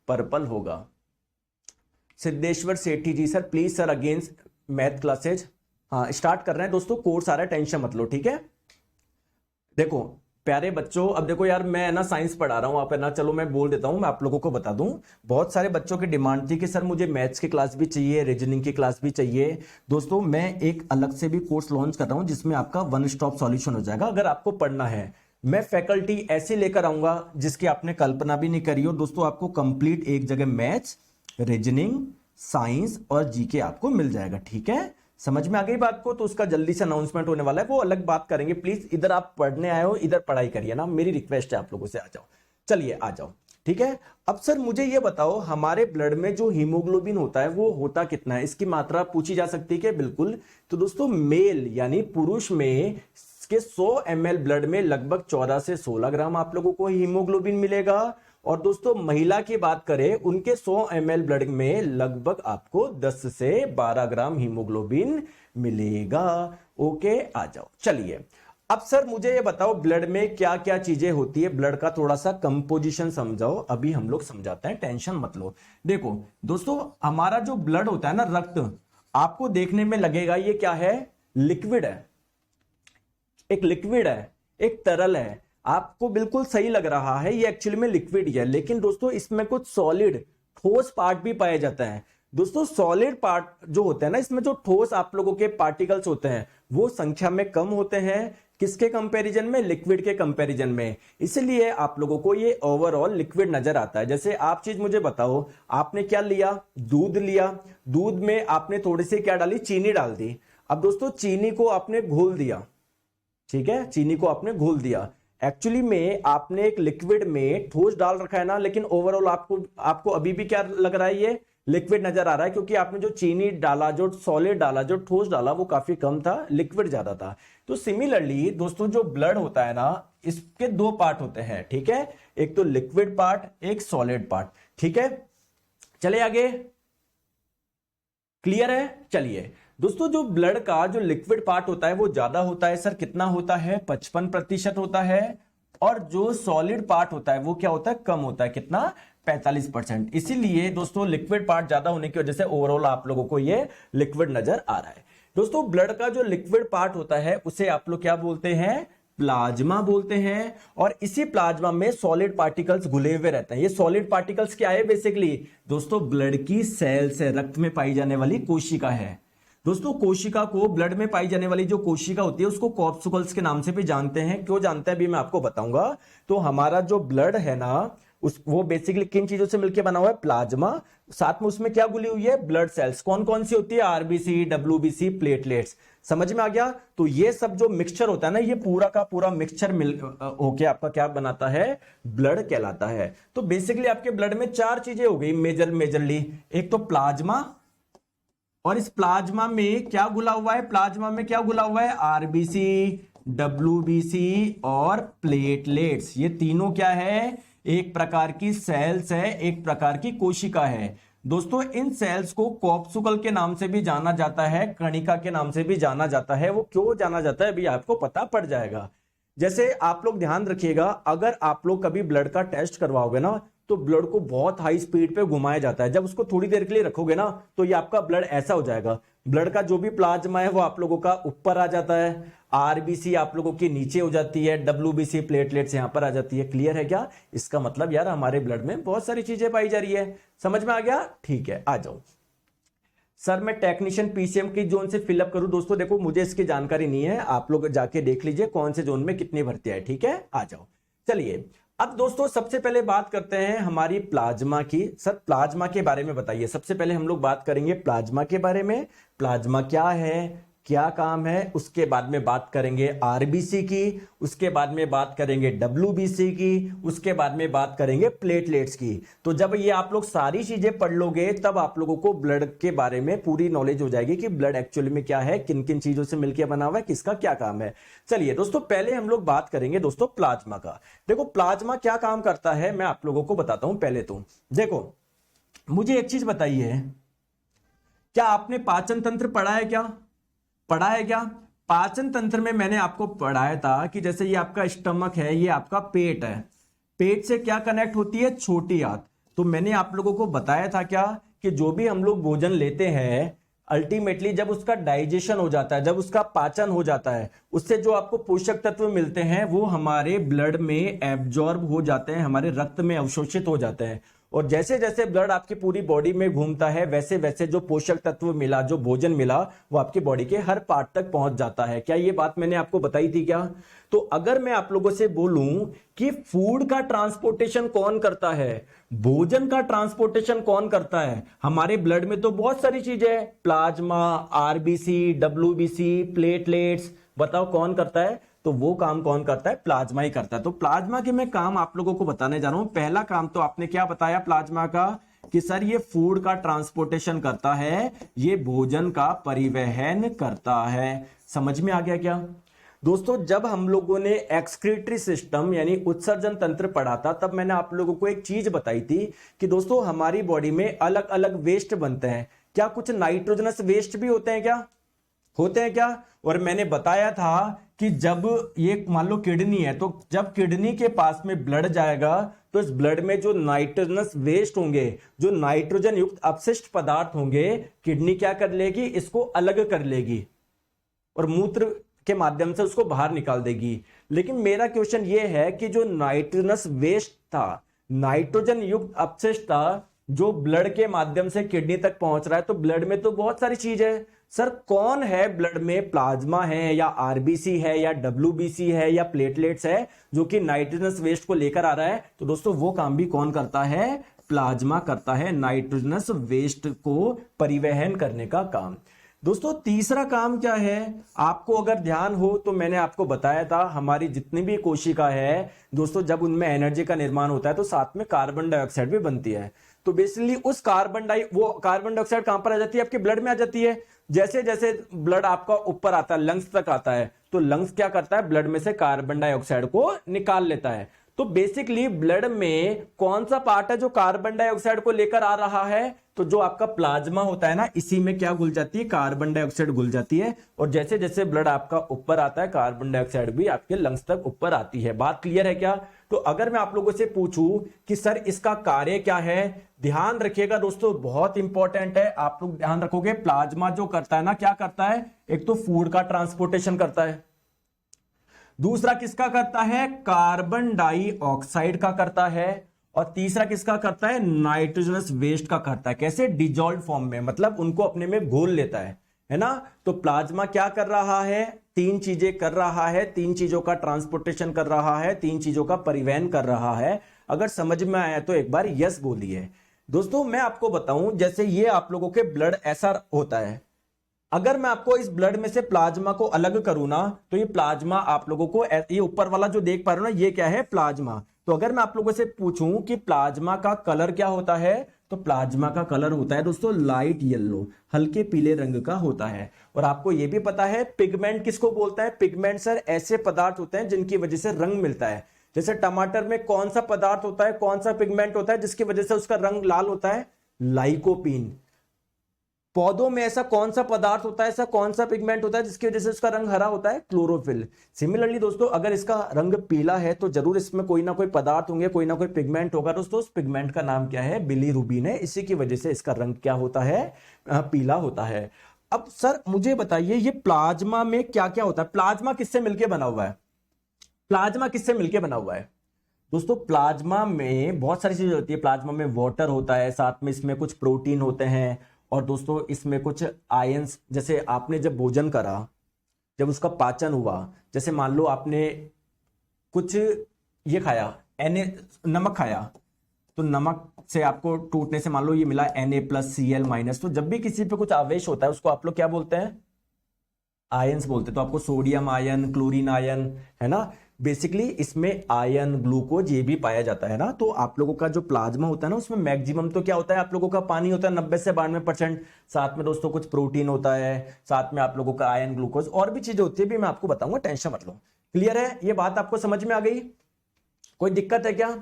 पर्पल होगा। Siddheshwar Sethi ji sir please sir again math classes, हाँ स्टार्ट कर रहे हैं दोस्तों, कोर्स आ रहा है, टेंशन मत लो। ठीक है। देखो प्यारे बच्चों, अब देखो यार मैं ना साइंस पढ़ा रहा हूं, आप है ना, चलो मैं बोल देता हूं, मैं आप लोगों को बता दूं। बहुत सारे बच्चों की डिमांड थी कि सर मुझे मैथ्स की क्लास भी चाहिए, रीजनिंग की क्लास भी चाहिए। दोस्तों मैं एक अलग से भी कोर्स लॉन्च कर रहा हूं जिसमें आपका वन स्टॉप सॉल्यूशन हो जाएगा। अगर आपको पढ़ना है, मैं फैकल्टी ऐसे लेकर आऊंगा जिसकी आपने कल्पना भी नहीं करी हो। दोस्तों आपको कंप्लीट एक जगह मैथ्स, रीजनिंग, साइंस और जीके आपको मिल जाएगा। ठीक है, समझ में आ गई बात को। तो उसका जल्दी से अनाउंसमेंट होने वाला है, वो अलग बात करेंगे। प्लीज इधर आप पढ़ने आए हो, इधर पढ़ाई करिए ना, मेरी रिक्वेस्ट है आप लोगों से, आ जाओ। चलिए आ जाओ। ठीक है। अब सर मुझे ये बताओ, हमारे ब्लड में जो हीमोग्लोबिन होता है वो होता कितना है, इसकी मात्रा पूछी जा सकती है क्या? बिल्कुल। तो दोस्तों मेल यानी पुरुष में के 100 ml ब्लड में लगभग 14 से 16 ग्राम आप लोगों को हीमोग्लोबिन मिलेगा। और दोस्तों महिला की बात करें, उनके 100 ml ब्लड में लगभग आपको 10 से 12 ग्राम हीमोग्लोबिन मिलेगा। ओके आ जाओ। चलिए अब सर मुझे ये बताओ, ब्लड में क्या क्या चीजें होती है, ब्लड का थोड़ा सा कंपोजिशन समझाओ। अभी हम लोग समझाते हैं, टेंशन मत लो। देखो दोस्तों हमारा जो ब्लड होता है ना, रक्त, आपको देखने में लगेगा ये क्या है, लिक्विड है, एक लिक्विड है, एक तरल है। आपको बिल्कुल सही लग रहा है, ये एक्चुअली में लिक्विड ही है। लेकिन दोस्तों इसमें कुछ सॉलिड, ठोस पार्ट भी पाया जाता है। दोस्तों सॉलिड पार्ट जो होते हैं ना, इसमें जो ठोस आप लोगों के पार्टिकल्स होते हैं वो संख्या में कम होते हैं। किसके कंपैरिजन में? लिक्विड के कंपैरिजन में। इसलिए आप लोगों को ये ओवरऑल लिक्विड नजर आता है। जैसे आप चीज मुझे बताओ, आपने क्या लिया, दूध लिया, दूध में आपने थोड़ी सी क्या डाली, चीनी डाल दी। अब दोस्तों चीनी को आपने घोल दिया, ठीक है, चीनी को आपने घोल दिया। एक्चुअली में आपने एक लिक्विड में ठोस डाल रखा है ना, लेकिन ओवरऑल आपको अभी भी क्या लग रहा है, ये लिक्विड नजर आ रहा है, क्योंकि आपने जो चीनी डाला, जो सॉलिड डाला, जो ठोस डाला वो काफी कम था, लिक्विड ज्यादा था। तो सिमिलरली दोस्तों जो ब्लड होता है ना, इसके दो पार्ट होते हैं। ठीक है, एक तो लिक्विड पार्ट, एक सॉलिड पार्ट। ठीक है, चले आगे, क्लियर है? चलिए दोस्तों जो ब्लड का जो लिक्विड पार्ट होता है वो ज्यादा होता है सर, कितना होता है, 55% होता है। और जो सॉलिड पार्ट होता है वो क्या होता है, कम होता है, कितना, 45%। इसीलिए दोस्तों लिक्विड पार्ट ज्यादा होने की वजह से ओवरऑल आप लोगों को ये लिक्विड नजर आ रहा है। दोस्तों ब्लड का जो लिक्विड पार्ट होता है उसे आप लोग क्या बोलते हैं, प्लाज्मा बोलते हैं। और इसी प्लाज्मा में सॉलिड पार्टिकल्स घुले हुए रहते हैं। ये सॉलिड पार्टिकल्स क्या है, बेसिकली दोस्तों ब्लड की सेल्स है, रक्त में पाई जाने वाली कोशिका है। दोस्तों कोशिका को, ब्लड में पाई जाने वाली जो कोशिका होती है उसको कॉर्पस्कुल्स के नाम से भी जानते हैं। क्यों जानते हैं अभी मैं आपको बताऊंगा। तो हमारा जो ब्लड है ना, वो बेसिकली किन चीजों से मिलकर बना हुआ है, प्लाज्मा, साथ में उसमें क्या घुली हुई है, ब्लड सेल्स। कौन कौन सी होती है, आरबीसी, डब्ल्यूबीसी, प्लेटलेट्स। समझ में आ गया? तो ये सब जो मिक्सचर होता है ना, ये पूरा का पूरा मिक्सचर मिल होके आपका क्या बनाता है, ब्लड कहलाता है। तो बेसिकली आपके ब्लड में चार चीजें हो गई मेजरली। एक तो प्लाज्मा, और इस प्लाज्मा में क्या घुला हुआ है, प्लाज्मा में क्या घुला हुआ है, आरबीसी, डब्ल्यूबीसी और प्लेटलेट्स। ये तीनों क्या है, एक प्रकार की सेल्स है, एक प्रकार की कोशिका है। दोस्तों इन सेल्स को कॉर्पस्कुल के नाम से भी जाना जाता है, कणिका के नाम से भी जाना जाता है। वो क्यों जाना जाता है अभी आपको पता पड़ जाएगा। जैसे आप लोग ध्यान रखिएगा, अगर आप लोग कभी ब्लड का टेस्ट करवाओगे ना, तो ब्लड को बहुत हाई स्पीड पे घुमाया जाता है। जब उसको थोड़ी देर के लिए रखोगे ना, तो ये आपका ब्लड ऐसा हो जाएगा। ब्लड का जो भी प्लाज्मा है वो आप लोगों का ऊपर आ जाता है, आरबीसी आप लोगों की नीचे हो जाती है, डब्ल्यूबीसी, प्लेटलेट्स यहां पर आ जाती है। क्लियर है क्या? इसका मतलब यार हमारे ब्लड में बहुत सारी चीजें पाई जा रही है। समझ में आ गया? ठीक है, आ जाओ। सर मैं टेक्नीशियन पीसीएम की जोन से फिलअप करूं? दोस्तों देखो मुझे इसकी जानकारी नहीं है, आप लोग जाके देख लीजिए कौन से जोन में कितनी भर्ती है। ठीक है, आ जाओ। चलिए अब दोस्तों सबसे पहले बात करते हैं हमारी प्लाज्मा की। सर प्लाज्मा के बारे में बताइए। सबसे पहले हम लोग बात करेंगे प्लाज्मा के बारे में। प्लाज्मा क्या है, क्या काम है, उसके बाद में बात करेंगे आरबीसी की, उसके बाद में बात करेंगे डब्ल्यूबीसी की, उसके बाद में बात करेंगे प्लेटलेट्स की। तो जब ये आप लोग सारी चीजें पढ़ लोगे तब आप लोगों को ब्लड के बारे में पूरी नॉलेज हो जाएगी कि ब्लड एक्चुअली में क्या है, किन किन चीजों से मिलकर बना हुआ है, किसका क्या काम है। चलिए दोस्तों, पहले हम लोग बात करेंगे दोस्तों प्लाज्मा का। देखो प्लाज्मा क्या काम करता है मैं आप लोगों को बताता हूं। पहले तो देखो, मुझे एक चीज बताइए, क्या आपने पाचन तंत्र पढ़ा है क्या? पढ़ा है क्या? पाचन तंत्र में मैंने आपको पढ़ाया था कि जैसे ये आपका स्टमक है, ये आपका पेट है, पेट से क्या कनेक्ट होती है? छोटी आंत। तो मैंने आप लोगों को बताया था क्या कि जो भी हम लोग भोजन लेते हैं, अल्टीमेटली जब उसका डाइजेशन हो जाता है, जब उसका पाचन हो जाता है, उससे जो आपको पोषक तत्व मिलते हैं वो हमारे ब्लड में एब्जॉर्ब हो जाते हैं, हमारे रक्त में अवशोषित हो जाते हैं। और जैसे जैसे ब्लड आपकी पूरी बॉडी में घूमता है, वैसे वैसे जो पोषक तत्व मिला, जो भोजन मिला, वो आपकी बॉडी के हर पार्ट तक पहुंच जाता है। क्या ये बात मैंने आपको बताई थी क्या? तो अगर मैं आप लोगों से बोलूं कि फूड का ट्रांसपोर्टेशन कौन करता है, भोजन का ट्रांसपोर्टेशन कौन करता है? हमारे ब्लड में तो बहुत सारी चीजें हैं, प्लाज्मा, आरबीसी, डब्ल्यूबीसी, प्लेटलेट्स, बताओ कौन करता है? तो वो काम कौन करता है? प्लाज्मा ही करता है। तो प्लाज्मा के मैं काम आप लोगों को बताने जा रहा हूं। पहला काम तो आपने क्या बताया प्लाज्मा का, कि सर ये फूड का ट्रांसपोर्टेशन करता है, ये भोजन का परिवहन करता है। समझ में आ गया क्या दोस्तों? जब हम लोगों ने एक्सक्रीटरी सिस्टम यानी उत्सर्जन तंत्र पढ़ा था, तब मैंने आप लोगों को एक चीज बताई थी कि दोस्तों हमारी बॉडी में अलग अलग वेस्ट बनते हैं। क्या कुछ नाइट्रोजनस वेस्ट भी होते हैं क्या? होते हैं क्या? और मैंने बताया था कि जब ये मान लो किडनी है, तो जब किडनी के पास में ब्लड जाएगा तो इस ब्लड में जो नाइट्रोजनस वेस्ट होंगे, जो नाइट्रोजन युक्त अपशिष्ट पदार्थ होंगे, किडनी क्या कर लेगी? इसको अलग कर लेगी और मूत्र के माध्यम से उसको बाहर निकाल देगी। लेकिन मेरा क्वेश्चन ये है कि जो नाइट्रोजनस वेस्ट था, नाइट्रोजन युक्त अपशिष्ट था, जो ब्लड के माध्यम से किडनी तक पहुंच रहा है, तो ब्लड में तो बहुत सारी चीज है। सर कौन है ब्लड में? प्लाज्मा है या आरबीसी है या डब्ल्यूबीसी है या प्लेटलेट्स है जो कि नाइट्रोजनस वेस्ट को लेकर आ रहा है? तो दोस्तों वो काम भी कौन करता है? प्लाज्मा करता है, नाइट्रोजनस वेस्ट को परिवहन करने का काम। दोस्तों तीसरा काम क्या है? आपको अगर ध्यान हो तो मैंने आपको बताया था, हमारी जितनी भी कोशिका है दोस्तों, जब उनमें एनर्जी का निर्माण होता है तो साथ में कार्बन डाइऑक्साइड भी बनती है। तो बेसिकली उस कार्बन डाइऑक्साइड कहां पर आ जाती है? आपके ब्लड में आ जाती है। जैसे जैसे ब्लड आपका ऊपर आता है, लंग्स तक आता है, तो लंग्स क्या करता है? ब्लड में से कार्बन डाइऑक्साइड को निकाल लेता है। तो बेसिकली ब्लड में कौन सा पार्ट है जो कार्बन डाइऑक्साइड को लेकर आ रहा है? तो जो आपका प्लाज्मा होता है ना, इसी में क्या घुल जाती है? कार्बन डाइऑक्साइड घुल जाती है। और जैसे जैसे ब्लड आपका ऊपर आता है, कार्बन डाइऑक्साइड भी आपके लंग्स तक ऊपर आती है। बात क्लियर है क्या? तो अगर मैं आप लोगों से पूछूं कि सर इसका कार्य क्या है, ध्यान रखिएगा दोस्तों, बहुत इंपॉर्टेंट है। आप लोग ध्यान रखोगे, प्लाज्मा जो करता है ना, क्या करता है? एक तो फूड का ट्रांसपोर्टेशन करता है, दूसरा किसका करता है? कार्बन डाइऑक्साइड का करता है, और तीसरा किसका करता है? नाइट्रोजनस वेस्ट का करता है। कैसे? डिजॉल्व फॉर्म में, मतलब उनको अपने में घोल लेता है ना। तो प्लाज्मा क्या कर रहा है? तीन चीजें कर रहा है, तीन चीजों का ट्रांसपोर्टेशन कर रहा है, तीन चीजों का परिवहन कर रहा है। अगर समझ में आया तो एक बार यस बोलिए। दोस्तों मैं आपको बताऊं, जैसे ये आप लोगों के ब्लड ऐसा होता है, अगर मैं आपको इस ब्लड में से प्लाज्मा को अलग करूं ना, तो ये प्लाज्मा आप लोगों को, ये ऊपर वाला जो देख पा रहे हो ना, ये क्या है? प्लाज्मा। तो अगर मैं आप लोगों से पूछूं कि प्लाज्मा का कलर क्या होता है, तो प्लाज्मा का कलर होता है दोस्तों लाइट येलो, हल्के पीले रंग का होता है। और आपको यह भी पता है पिगमेंट किसको बोलता है? पिगमेंट सर ऐसे पदार्थ होते हैं जिनकी वजह से रंग मिलता है। जैसे टमाटर में कौन सा पदार्थ होता है, कौन सा पिगमेंट होता है जिसकी वजह से उसका रंग लाल होता है? लाइकोपीन। पौधों में ऐसा कौन सा पदार्थ होता है, ऐसा कौन सा पिगमेंट होता है जिसकी वजह से उसका रंग हरा होता है? क्लोरोफिल। सिमिलरली दोस्तों, अगर इसका रंग पीला है तो जरूर इसमें कोई ना कोई पदार्थ होंगे, कोई ना कोई पिगमेंट होगा। दोस्तों उस पिगमेंट का नाम क्या है? बिलीरुबिन है। इसी की वजह से इसका रंग क्या होता है? पीला होता है। अब सर मुझे बताइए, ये प्लाज्मा में क्या क्या होता है? प्लाज्मा किससे मिलकर बना हुआ है? प्लाज्मा किससे मिलकर बना हुआ है? दोस्तों प्लाज्मा में बहुत सारी चीजें होती है। प्लाज्मा में वाटर होता है, साथ में इसमें कुछ प्रोटीन होते हैं, और दोस्तों इसमें कुछ आयंस। जैसे आपने जब भोजन करा, जब उसका पाचन हुआ, जैसे मान लो आपने कुछ ये खाया, नमक खाया, तो नमक से आपको टूटने से मान लो ये मिला Na+Cl-। तो जब भी किसी पे कुछ आवेश होता है उसको आप लोग क्या बोलते हैं? आयंस बोलते हैं, तो आपको सोडियम आयन, क्लोरीन आयन, है ना, बेसिकली इसमें आयन, ग्लूकोज ये भी पाया जाता है ना। तो आप लोगों का जो प्लाज्मा होता है ना, उसमें मैक्सिमम तो क्या होता है, आप लोगों का पानी होता है 90 से 92%, साथ में दोस्तों कुछ प्रोटीन होता है, साथ में आप लोगों का आयन, ग्लूकोज और भी चीजें होती है, भी मैं आपको बताऊंगा, टेंशन मत लो। क्लियर है, ये बात आपको समझ में आ गई, कोई दिक्कत है क्या?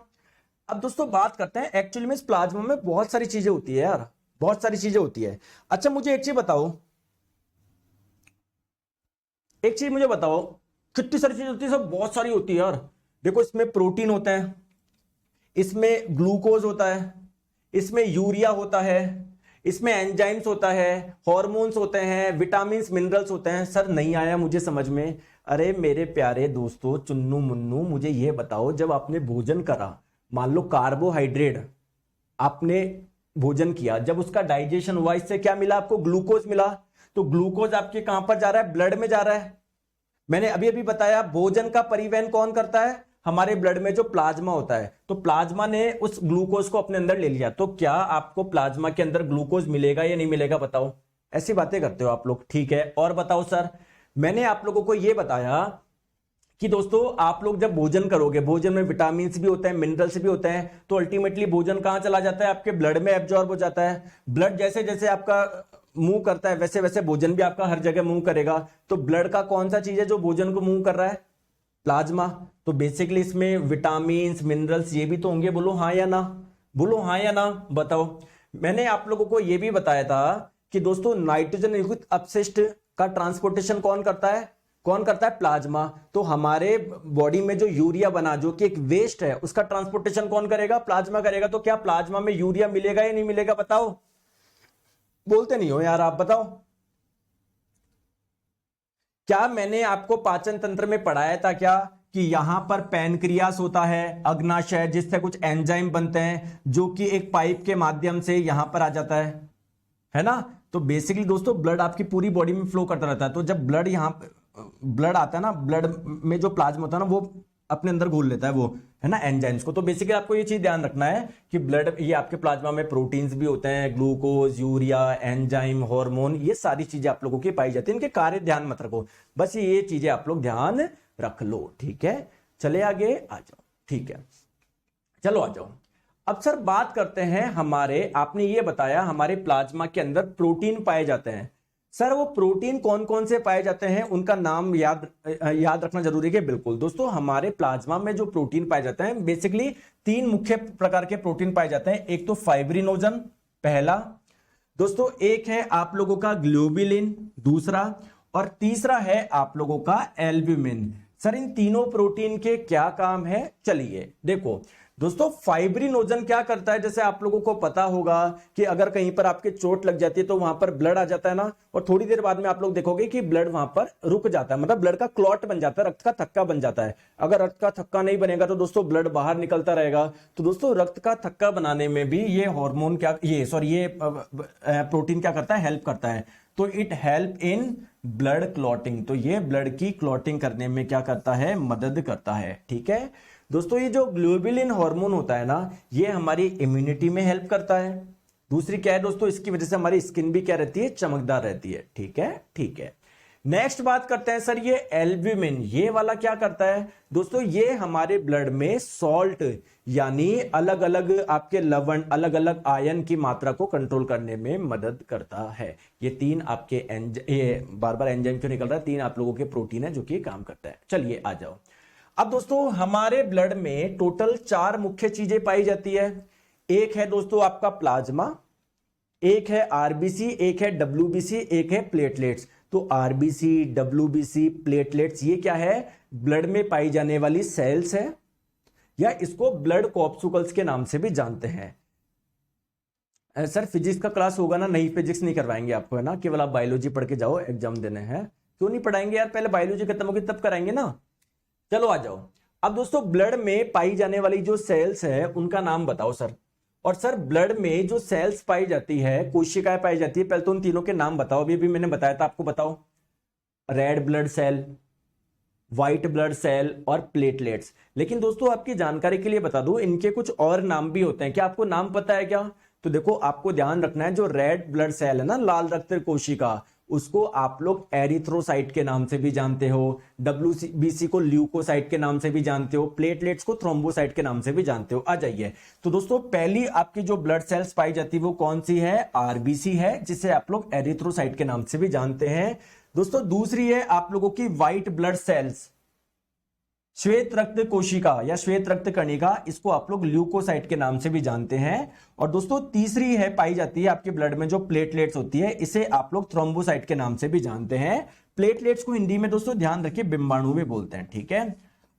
अब दोस्तों बात करते हैं, एक्चुअली में इस प्लाज्मा में बहुत सारी चीजें होती है यार, बहुत सारी चीजें होती है। अच्छा मुझे एक चीज बताओ, एक चीज मुझे बताओ, कितनी सारी चीजें होती है? सब बहुत सारी होती है यार। देखो इसमें प्रोटीन होता है, इसमें ग्लूकोज होता है, इसमें यूरिया होता है, इसमें एंजाइम्स होता है, हॉर्मोन्स होते हैं, विटामिन्स, मिनरल्स होते हैं। सर नहीं आया मुझे समझ में। अरे मेरे प्यारे दोस्तों, चुन्नू मुन्नू, मुझे यह बताओ, जब आपने भोजन करा, मान लो कार्बोहाइड्रेट आपने भोजन किया, जब उसका डाइजेशन हुआ, इससे क्या मिला आपको? ग्लूकोज मिला। तो ग्लूकोज आपके कहां पर जा रहा है? ब्लड में जा रहा है। मैंने अभी अभी बताया भोजन का परिवहन कौन करता है? हमारे ब्लड में जो प्लाज्मा होता है। तो प्लाज्मा ने उस ग्लूकोज को अपने अंदर ले लिया। तो क्या आपको प्लाज्मा के अंदर ग्लूकोज मिलेगा या नहीं मिलेगा? बताओ। ऐसी बातें करते हो आप लोग, ठीक है। और बताओ सर, मैंने आप लोगों को यह बताया कि दोस्तों आप लोग जब भोजन करोगे, भोजन में विटामिन भी होते हैं, मिनरल्स भी होते हैं, तो अल्टीमेटली भोजन कहां चला जाता है? आपके ब्लड में एब्जॉर्ब हो जाता है। ब्लड जैसे जैसे आपका मूव करता है, वैसे वैसे भोजन भी आपका हर जगह मूव करेगा। तो ब्लड का कौन सा चीज है जो भोजन को मूव कर रहा है? प्लाज्मा। तो बेसिकली इसमें विटामिन, मिनरल्स ये भी तो होंगे। बोलो हाँ या ना, बोलो हाँ या ना, बताओ। मैंने आप लोगों को यह भी बताया था कि दोस्तों नाइट्रोजन युक्त अपशिष्ट का ट्रांसपोर्टेशन कौन करता है? कौन करता है? प्लाज्मा। तो हमारे बॉडी में जो यूरिया बना, जो कि एक वेस्ट है, उसका ट्रांसपोर्टेशन कौन करेगा? प्लाज्मा करेगा। तो क्या प्लाज्मा में यूरिया मिलेगा या नहीं मिलेगा? बताओ। बोलते नहीं हो यार आप, बताओ। क्या मैंने आपको पाचन तंत्र में पढ़ाया था क्या कि यहां पर पैनक्रियास होता है, अग्नाशय, जिससे कुछ एंजाइम बनते हैं, जो कि एक पाइप के माध्यम से यहां पर आ जाता है ना। तो बेसिकली दोस्तों ब्लड आपकी पूरी बॉडी में फ्लो करता रहता है। तो जब ब्लड यहां ब्लड आता है ना, ब्लड में जो प्लाज्मा होता है ना, वो अपने अंदर घोल लेता है, वो है ना, एंजाइम्स को। तो बेसिकली आपको ये चीज ध्यान रखना है कि ब्लड, ये आपके प्लाज्मा में प्रोटीन्स भी होते हैं, ग्लूकोज, यूरिया, एंजाइम, हार्मोन, ये सारी चीजें आप लोगों की पाई जाती है। इनके कार्य ध्यान मत रखो, बस ये चीजें आप लोग ध्यान रख लो, ठीक है। चले आगे आ जाओ, ठीक है, चलो आ जाओ। अब सर बात करते हैं हमारे, आपने ये बताया हमारे प्लाज्मा के अंदर प्रोटीन पाए जाते हैं। सर वो प्रोटीन कौन कौन से पाए जाते हैं, उनका नाम याद रखना जरूरी है। बिल्कुल दोस्तों, हमारे प्लाज्मा में जो प्रोटीन पाए जाते हैं, बेसिकली 3 मुख्य प्रकार के प्रोटीन पाए जाते हैं। एक तो फाइब्रिनोजन, पहला दोस्तों, एक है आप लोगों का ग्लोबुलिन, दूसरा, और तीसरा है आप लोगों का एल्ब्यूमिन। सर इन तीनों प्रोटीन के क्या काम है? चलिए देखो दोस्तों, फाइब्रिनोजन क्या करता है, जैसे आप लोगों को पता होगा कि अगर कहीं पर आपके चोट लग जाती है तो वहां पर ब्लड आ जाता है ना, और थोड़ी देर बाद में आप लोग देखोगे कि ब्लड वहां पर रुक जाता है, मतलब ब्लड का क्लॉट बन जाता है, रक्त का थक्का बन जाता है। अगर रक्त का थक्का नहीं बनेगा तो दोस्तों ब्लड बाहर निकलता रहेगा। तो दोस्तों रक्त का थक्का बनाने में भी ये हार्मोन क्या, ये प्रोटीन क्या करता है? हेल्प करता है। तो it help in blood clotting. तो ये ब्लड की क्लॉटिंग करने में क्या करता है? मदद करता है, ठीक है दोस्तों। ये जो ग्लोबुलिन हार्मोन होता है ना, ये हमारी इम्यूनिटी में हेल्प करता है। दूसरी क्या है दोस्तों, इसकी वजह से हमारी स्किन भी क्या रहती है? चमकदार रहती है, ठीक है, ठीक है। नेक्स्ट बात करते हैं सर, ये एल्ब्यूमिन, ये वाला क्या करता है दोस्तों? ये हमारे ब्लड में सॉल्ट, यानी अलग अलग आपके लवण, अलग अलग आयन की मात्रा को कंट्रोल करने में मदद करता है। ये 3 आपके ये बार बार एंजाइम क्यों निकल रहा है? 3 आप लोगों के प्रोटीन है जो कि काम करता है। चलिए आ जाओ। अब दोस्तों हमारे ब्लड में टोटल 4 मुख्य चीजें पाई जाती है। एक है दोस्तों आपका प्लाज्मा, एक है आरबीसी, एक है डब्ल्यूबीसी, एक है प्लेटलेट्स। तो आरबीसी, डब्ल्यूबीसी, प्लेटलेट्स, ये क्या है? ब्लड में पाई जाने वाली सेल्स है, या इसको ब्लड कॉर्पस्कुल्स के नाम से भी जानते हैं। सर फिजिक्स का क्लास होगा ना? नहीं, फिजिक्स नहीं करवाएंगे आपको, है ना, केवल आप बायोलॉजी पढ़ के जाओ, एग्जाम देने हैं। क्यों नहीं पढ़ाएंगे यार? पहले बायोलॉजी खत्म होगी तब कराएंगे ना। चलो आ जाओ। अब दोस्तों ब्लड में पाई जाने वाली जो सेल्स है उनका नाम बताओ सर। और सर ब्लड में जो सेल्स पाई जाती है, कोशिकाएं पाई जाती है, पहले तो उन तीनों के नाम बताओ। अभी मैंने बताया था आपको, बताओ। Red blood cell, white blood cell और प्लेटलेट्स। लेकिन दोस्तों आपकी जानकारी के लिए बता दूं, इनके कुछ और नाम भी होते हैं। क्या आपको नाम पता है क्या? तो देखो आपको ध्यान रखना है, जो रेड ब्लड सेल है ना, लाल रक्त कोशिका, उसको आप लोग एरिथ्रोसाइट के नाम से भी जानते हो, WBC को ल्यूकोसाइट के नाम से भी जानते हो, प्लेटलेट्स को थ्रोम्बोसाइट के नाम से भी जानते हो। आ जाइए, तो दोस्तों पहली आपकी जो ब्लड सेल्स पाई जाती है वो कौन सी है? आरबीसी है, जिसे आप लोग एरिथ्रोसाइट के नाम से भी जानते हैं। दोस्तों दूसरी है आप लोगों की व्हाइट ब्लड सेल्स, श्वेत रक्त कोशिका या श्वेत रक्त कणिका, इसको आप लोग ल्यूकोसाइट के नाम से भी जानते हैं। और दोस्तों तीसरी है पाई जाती है आपके ब्लड में जो प्लेटलेट्स होती है, इसे आप लोग थ्रोम्बोसाइट के नाम से भी जानते हैं। प्लेटलेट्स को हिंदी में दोस्तों ध्यान रखिए बिंबाणु भी बोलते हैं, ठीक है।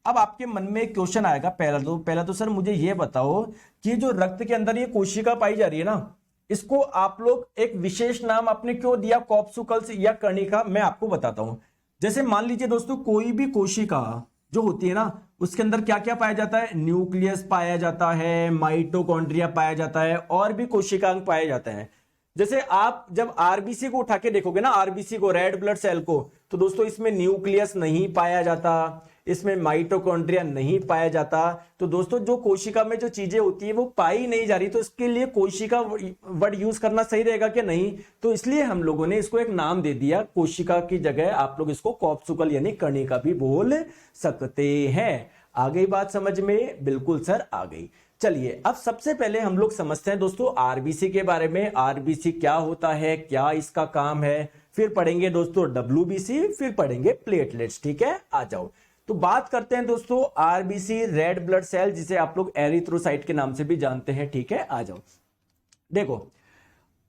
अब आपके मन में एक क्वेश्चन आएगा, पहला तो सर मुझे यह बताओ कि जो रक्त के अंदर ये कोशिका पाई जा रही है ना, इसको आप लोग एक विशेष नाम आपने क्यों दिया, कॉर्पसूकल्स या कर्णिका? मैं आपको बताता हूं। जैसे मान लीजिए दोस्तों कोई भी कोशिका जो होती है ना, उसके अंदर क्या क्या पाया जाता है? न्यूक्लियस पाया जाता है, माइटोकॉन्ड्रिया पाया जाता है, और भी कोशिकांग पाए जाते हैं। जैसे आप जब आरबीसी को उठा के देखोगे ना, आरबीसी को, रेड ब्लड सेल को, तो दोस्तों इसमें न्यूक्लियस नहीं पाया जाता, इसमें माइटोकॉन्ड्रिया नहीं पाया जाता। तो दोस्तों जो कोशिका में जो चीजें होती है वो पाई नहीं जा रही, तो इसके लिए कोशिका वर्ड यूज करना सही रहेगा कि नहीं? तो इसलिए हम लोगों ने इसको एक नाम दे दिया, कोशिका की जगह आप लोग इसको कॉर्पसूकल यानी कर्णिका भी बोल सकते हैं। आ गई बात समझ में? बिल्कुल सर आ गई। चलिए अब सबसे पहले हम लोग समझते हैं दोस्तों आरबीसी के बारे में। आरबीसी क्या होता है, क्या इसका काम है, फिर पढ़ेंगे दोस्तों डब्ल्यूबीसी, फिर पढ़ेंगे प्लेटलेट्स, ठीक है। आ जाओ, तो बात करते हैं दोस्तों आरबीसी, रेड ब्लड सेल, जिसे आप लोग एरिथ्रोसाइट के नाम से भी जानते हैं, ठीक है। आ जाओ,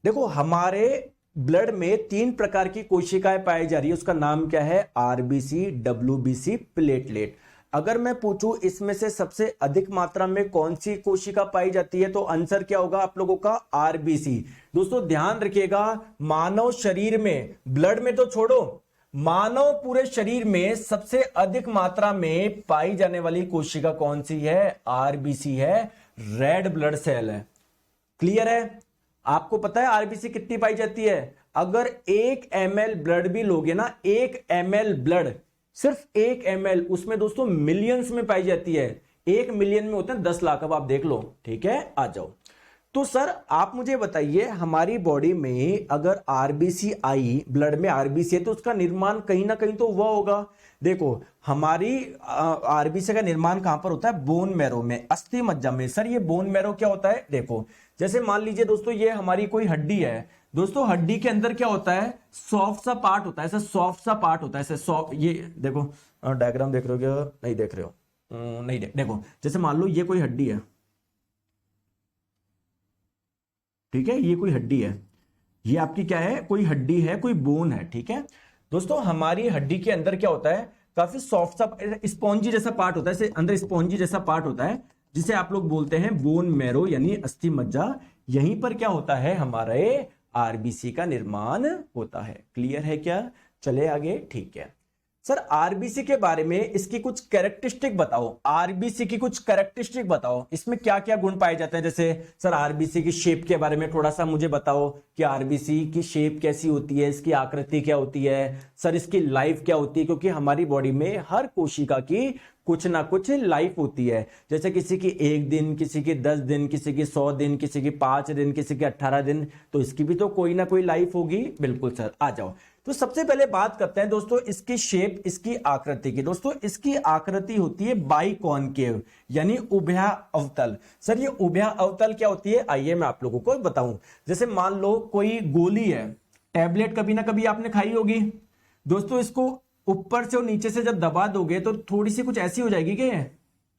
देखो हमारे ब्लड में 3 प्रकार की कोशिकाएं पाई जा रही है, उसका नाम क्या है? RBC, WBC, platelet. अगर मैं पूछूं इसमें से सबसे अधिक मात्रा में कौन सी कोशिका पाई जाती है, तो आंसर क्या होगा आप लोगों का? आरबीसी। दोस्तों ध्यान रखिएगा, मानव शरीर में, ब्लड में तो छोड़ो, मानव पूरे शरीर में सबसे अधिक मात्रा में पाई जाने वाली कोशिका कौन सी है? आरबीसी है, रेड ब्लड सेल है। क्लियर है? आपको पता है आरबीसी कितनी पाई जाती है? अगर 1 ml ब्लड भी लोगे ना, 1 ml ब्लड, सिर्फ 1 ml, उसमें दोस्तों मिलियंस में पाई जाती है। 1 मिलियन में होते हैं 10 लाख। अब आप देख लो, ठीक है। आ जाओ, तो सर आप मुझे बताइए, हमारी बॉडी में अगर आरबीसी आई, ब्लड में आरबीसी है, तो उसका निर्माण कहीं ना कहीं तो हुआ होगा। देखो हमारी आरबीसी का निर्माण कहां पर होता है? बोन मैरो में, अस्थि मज्जा में। सर ये बोन मैरो क्या होता है? देखो जैसे मान लीजिए दोस्तों ये हमारी कोई हड्डी है, दोस्तों हड्डी के अंदर क्या होता है? सॉफ्ट सा पार्ट होता है, ऐसा सॉफ्ट सा पार्ट होता है, ऐसे सॉफ्ट। ये देखो डायग्राम देख रहे हो क्या? नहीं देख रहे हो? नहीं देखो जैसे मान लो ये कोई हड्डी है, ठीक है, ये कोई हड्डी है, ये आपकी क्या है? कोई हड्डी है, कोई बोन है, ठीक है। दोस्तों हमारी हड्डी के अंदर क्या होता है? काफी सॉफ्ट सा स्पॉन्जी जैसा पार्ट होता है, अंदर स्पॉन्जी जैसा पार्ट होता है, जिसे आप लोग बोलते हैं बोन मैरो यानी अस्थि मज्जा। यहीं पर क्या होता है? हमारे आरबीसी का निर्माण होता है। क्लियर है क्या? चले आगे, ठीक है। सर आरबीसी के बारे में इसकी कुछ कैरेक्टरिस्टिक बताओ, आरबीसी की कुछ कैरेक्टरिस्टिक बताओ, इसमें क्या क्या गुण पाए जाते हैं। जैसे सर आरबीसी की शेप के बारे में थोड़ा सा मुझे बताओ कि आरबीसी की शेप कैसी होती है, इसकी आकृति क्या होती है, सर इसकी लाइफ क्या होती है, क्योंकि हमारी बॉडी में हर कोशिका की कुछ ना कुछ लाइफ होती है। जैसे किसी की 1 दिन, किसी की 10 दिन, किसी की 100 दिन, किसी की 5 दिन, किसी की 18 दिन, तो इसकी भी तो कोई ना कोई लाइफ होगी। बिल्कुल सर, आ जाओ। तो सबसे पहले बात करते हैं दोस्तों इसकी शेप, इसकी आकृति की। दोस्तों इसकी आकृति होती है बाइकॉनकेव यानी उभया अवतल। सर ये उभया अवतल क्या होती है? आइए मैं आप लोगों को बताऊं। जैसे मान लो कोई गोली है, टैबलेट कभी ना कभी आपने खाई होगी दोस्तों, इसको ऊपर से और नीचे से जब दबा दोगे तो थोड़ी सी कुछ ऐसी हो जाएगी क्या?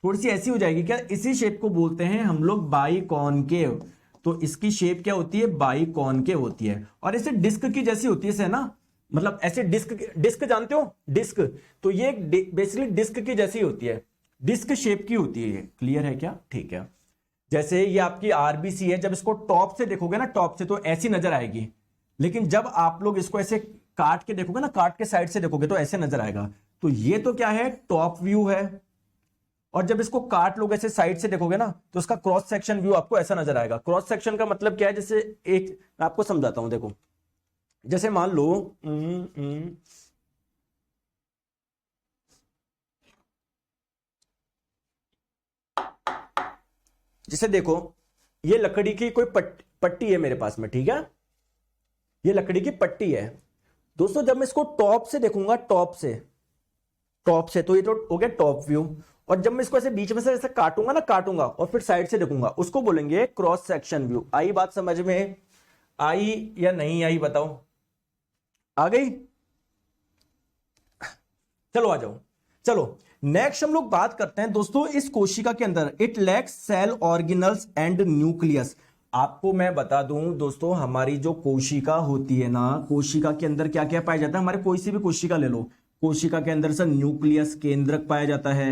थोड़ी सी ऐसी हो जाएगी क्या? इसी शेप को बोलते हैं हम लोग बाइकॉनकेव। तो इसकी शेप क्या होती है? बाइकॉनकेव होती है, और ऐसे डिस्क की जैसी होती है ना, मतलब ऐसे डिस्क जानते हो? डिस्क, तो ये बेसिकली डिस्क की जैसी होती है, डिस्क शेप की होती है। क्लियर है क्या? ठीक है। जैसे ये आपकी आरबीसी है, जब इसको टॉप से देखोगे ना, टॉप से, तो ऐसी नजर आएगी, लेकिन जब आप लोग इसको ऐसे काट के देखोगे ना, काट के साइड से देखोगे तो ऐसे नजर आएगा। तो ये तो क्या है? टॉप व्यू है। और जब इसको काट लोगे ऐसे साइड से देखोगे ना, तो इसका क्रॉस सेक्शन व्यू आपको ऐसा नजर आएगा। क्रॉस सेक्शन का मतलब क्या है? जैसे एक मैं आपको समझाता हूं, देखो जैसे मान लो जैसे देखो ये लकड़ी की कोई पट्टी है मेरे पास में, ठीक है, ये लकड़ी की पट्टी है, दोस्तों जब मैं इसको टॉप से देखूंगा, टॉप से तो ये तो हो गया टॉप व्यू, और जब मैं इसको ऐसे बीच में से ऐसे काटूंगा और फिर साइड से देखूंगा, उसको बोलेंगे क्रॉस सेक्शन व्यू। आई बात समझ में? आई या नहीं आई बताओ? आ गई? चलो आ जाओ। चलो नेक्स्ट हम लोग बात करते हैं दोस्तों इस कोशिका के अंदर, it lacks cell organelles and nucleus. आपको मैं बता दूं दोस्तों, हमारी जो कोशिका होती है ना, कोशिका के अंदर क्या क्या पाया जाता है? हमारे कोई सी भी कोशिका ले लो, कोशिका के अंदर से न्यूक्लियस केंद्रक पाया जाता है,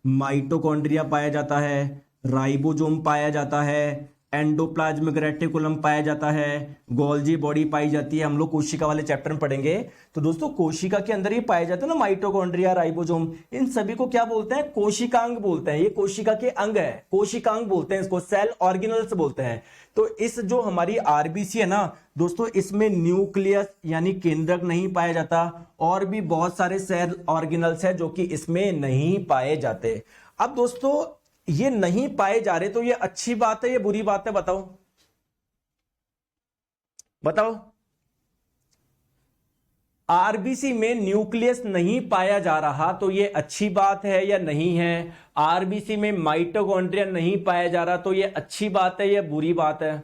माइटोकॉन्ड्रिया पाया जाता है, राइबोसोम पाया जाता है, एंडोप्लाज्मिक रेटिकुलम पाया जाता है, गोल्जी बॉडी पाई जाती है। हम लोग कोशिका वाले चैप्टर में पढ़ेंगे। तो दोस्तों कोशिका के अंदर ये पाए जाते हैं ना माइटोकॉन्ड्रिया, राइबोसोम, इन सभी को क्या बोलते हैं? कोशिकांग बोलते हैं। ये कोशिका के अंग है, कोशिकांग बोलते हैं इसको, सेल ऑर्गेनल्स बोलते हैं। तो इस जो हमारी आरबीसी है ना दोस्तों, इसमें न्यूक्लियस यानी केंद्रक नहीं पाया जाता, और भी बहुत सारे सेल ऑर्गेनल्स है जो कि इसमें नहीं पाए जाते। अब दोस्तों ये नहीं पाए जा रहे, तो ये अच्छी बात है, ये बुरी बात है? बताओ बताओ। आरबीसी में न्यूक्लियस नहीं पाया जा रहा तो ये अच्छी बात है या नहीं है? आरबीसी में माइटोकॉन्ड्रिया नहीं पाया जा रहा तो ये अच्छी बात है या बुरी बात है?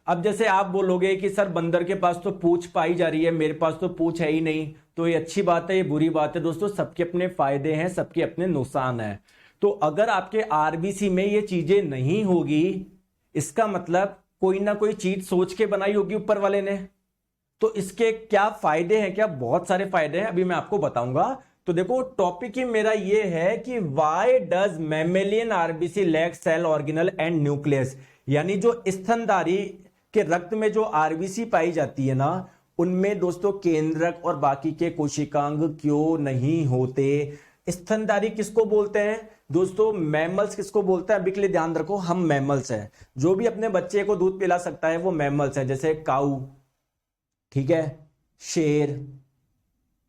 अब जैसे आप बोलोगे कि सर बंदर के पास तो पूंछ पाई जा रही है, मेरे पास तो पूंछ है ही नहीं, तो ये अच्छी बात है ये बुरी बात है? दोस्तों सबके अपने फायदे हैं, सबके अपने नुकसान हैं। तो अगर आपके आरबीसी में ये चीजें नहीं होगी, इसका मतलब कोई ना कोई चीज सोच के बनाई होगी ऊपर वाले ने। तो इसके क्या फायदे हैं? क्या बहुत सारे फायदे हैं, अभी मैं आपको बताऊंगा। तो देखो टॉपिक ही मेरा ये है कि why does mammalian RBC lack cell organelle and nucleus, यानी जो स्तनधारी के रक्त में जो आरबीसी पाई जाती है ना, उनमें दोस्तों केंद्रक और बाकी के कोशिकांग क्यों नहीं होते? स्तनधारी किसको बोलते हैं दोस्तों? मैमल्स किसको बोलते हैं? अभी के लिए ध्यान रखो, हम मैमल्स हैं। जो भी अपने बच्चे को दूध पिला सकता है वो मैमल्स है, जैसे काऊ, ठीक है, शेर,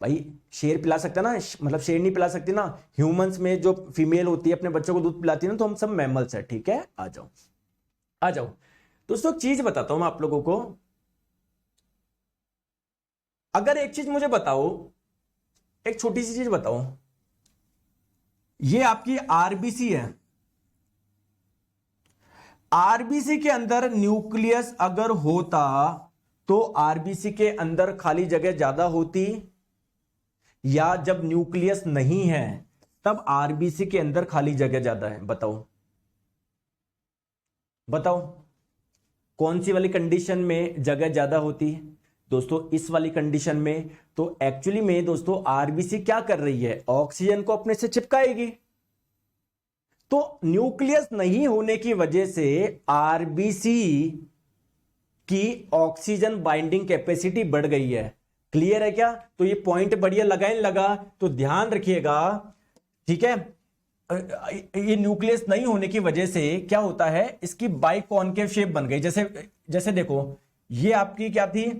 भाई शेर पिला सकता है ना, मतलब शेर नहीं पिला सकती ना। ह्यूमंस में जो फीमेल होती है अपने बच्चों को दूध पिलाती है ना, तो हम सब मैमल्स है, ठीक है। आ जाओ आ जाओ दोस्तों, एक चीज बताता हूं मैं आप लोगों को। अगर एक चीज मुझे बताओ, एक छोटी सी चीज बताओ, ये आपकी आरबीसी है, आरबीसी के अंदर न्यूक्लियस अगर होता तो आरबीसी के अंदर खाली जगह ज्यादा होती, या जब न्यूक्लियस नहीं है तब आरबीसी के अंदर खाली जगह ज्यादा है? बताओ बताओ, कौन सी वाली कंडीशन में जगह ज्यादा होती है दोस्तों? इस वाली कंडीशन में। तो एक्चुअली में दोस्तों आरबीसी क्या कर रही है? ऑक्सीजन को अपने से चिपकाएगी। तो न्यूक्लियस नहीं होने की वजह से आरबीसी की ऑक्सीजन बाइंडिंग कैपेसिटी बढ़ गई है। क्लियर है क्या? तो ये पॉइंट बढ़िया लगाए लगा, तो ध्यान रखिएगा, ठीक है। ये न्यूक्लियस नहीं होने की वजह से क्या होता है, इसकी बाइकॉनकेव शेप बन गई। जैसे देखो, ये आपकी क्या थी,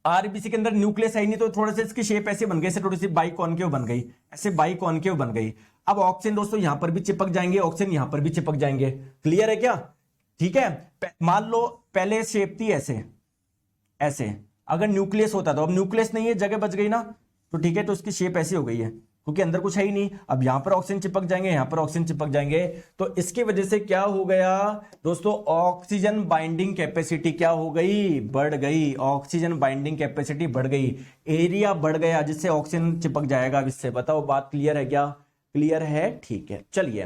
आरबीसी के अंदर न्यूक्लियस है नहीं, तो थोड़ा सा इसकी शेप ऐसे बन गई, ऐसे थोड़ी सी बाइकॉनकेव बन गई, ऐसे बाइकॉनकेव बन गई। अब ऑक्सीजन दोस्तों यहां पर भी चिपक जाएंगे, ऑक्सीजन यहां पर भी चिपक जाएंगे। क्लियर है क्या? ठीक है। मान लो पहले शेप थी ऐसे ऐसे, अगर न्यूक्लियस होता तो, अब न्यूक्लियस नहीं है, जगह बच गई ना, तो ठीक है, तो उसकी शेप ऐसी हो गई है क्योंकि अंदर कुछ है ही नहीं। अब यहां पर ऑक्सीजन चिपक जाएंगे, यहां पर ऑक्सीजन चिपक जाएंगे, तो इसकी वजह से क्या हो गया दोस्तों, ऑक्सीजन बाइंडिंग कैपेसिटी क्या हो गई? बढ़ गई। ऑक्सीजन बाइंडिंग कैपेसिटी बढ़ गई, एरिया बढ़ गया, जिससे ऑक्सीजन चिपक जाएगा। अब इससे बताओ बात क्लियर है क्या? क्लियर है, ठीक है। चलिए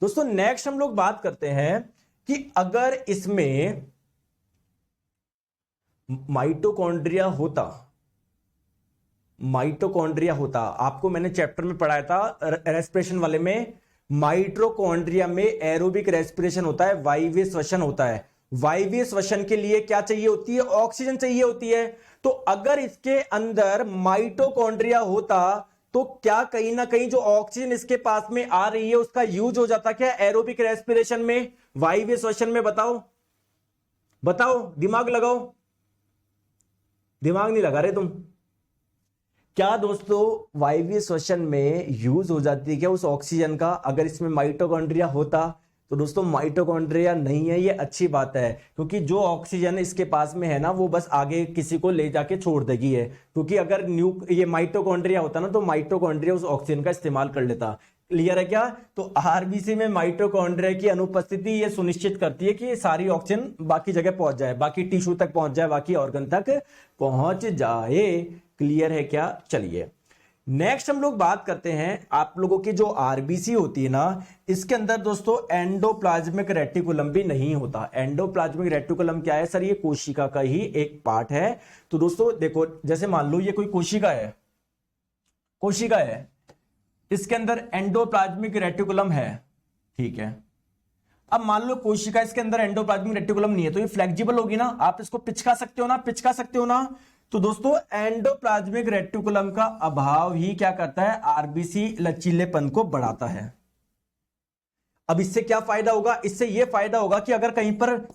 दोस्तों नेक्स्ट हम लोग बात करते हैं कि अगर इसमें माइटोकॉन्ड्रिया होता, आपको मैंने चैप्टर में पढ़ाया था रेस्पिरेशन वाले में, माइटोकॉन्ड्रिया में एरोबिक रेस्पिरेशन होता है, वायवीय श्वसन होता है। वायवीय श्वसन के लिए क्या चाहिए होती है? ऑक्सीजन चाहिए होती है। तो अगर इसके अंदर माइटोकॉन्ड्रिया होता तो क्या कहीं ना कहीं जो ऑक्सीजन इसके पास में आ रही है उसका यूज हो जाता क्या एरोबिक रेस्पिरेशन में, वायवीय श्वसन में? बताओ बताओ, दिमाग लगाओ। दिमाग नहीं लगा रहे तुम? क्या दोस्तों वायवीय श्वसन में यूज हो जाती है क्या उस ऑक्सीजन का? अगर इसमें माइटोकॉन्ड्रिया होता तो दोस्तों माइटोकॉन्ड्रिया नहीं है, ये अच्छी बात है, क्योंकि जो ऑक्सीजन इसके पास में है ना वो बस आगे किसी को ले जाके छोड़ देगी है। क्योंकि अगर ये माइटोकॉन्ड्रिया होता ना तो माइटोकॉन्ड्रिया उस ऑक्सीजन का इस्तेमाल कर लेता। क्लियर है क्या? तो आरबीसी में माइटोकॉन्ड्रिया की अनुपस्थिति ये सुनिश्चित करती है कि सारी ऑक्सीजन बाकी जगह पहुंच जाए, बाकी टिश्यू तक पहुंच जाए, बाकी ऑर्गन तक पहुंच जाए। क्लियर है क्या? चलिए नेक्स्ट हम लोग बात करते हैं, आप लोगों की जो आरबीसी होती है ना, इसके अंदर दोस्तों एंडोप्लाज्मिक रेटिकुलम भी नहीं होता। एंडोप्लाज्मिक रेटिकुलम क्या है सर? ये कोशिका का ही एक पार्ट है। तो दोस्तों देखो, जैसे मान लो ये कोई कोशिका है, कोशिका है, इसके अंदर एंडोप्लाज्मिक रेटिकुलम है, ठीक है। अब मान लो कोशिका, इसके अंदर एंडोप्लाज्मिक रेटिकुलम नहीं है, तो ये फ्लेक्सिबल होगी ना, आप इसको पिचका सकते हो ना, पिचका सकते हो ना। तो दोस्तों एंडोप्लाज्मिक रेटिकुलम का अभाव ही क्या करता है? आरबीसी लचीलेपन को बढ़ाता है। अब इससे क्या फायदा होगा? इससे यह फायदा होगा कि अगर कहीं पर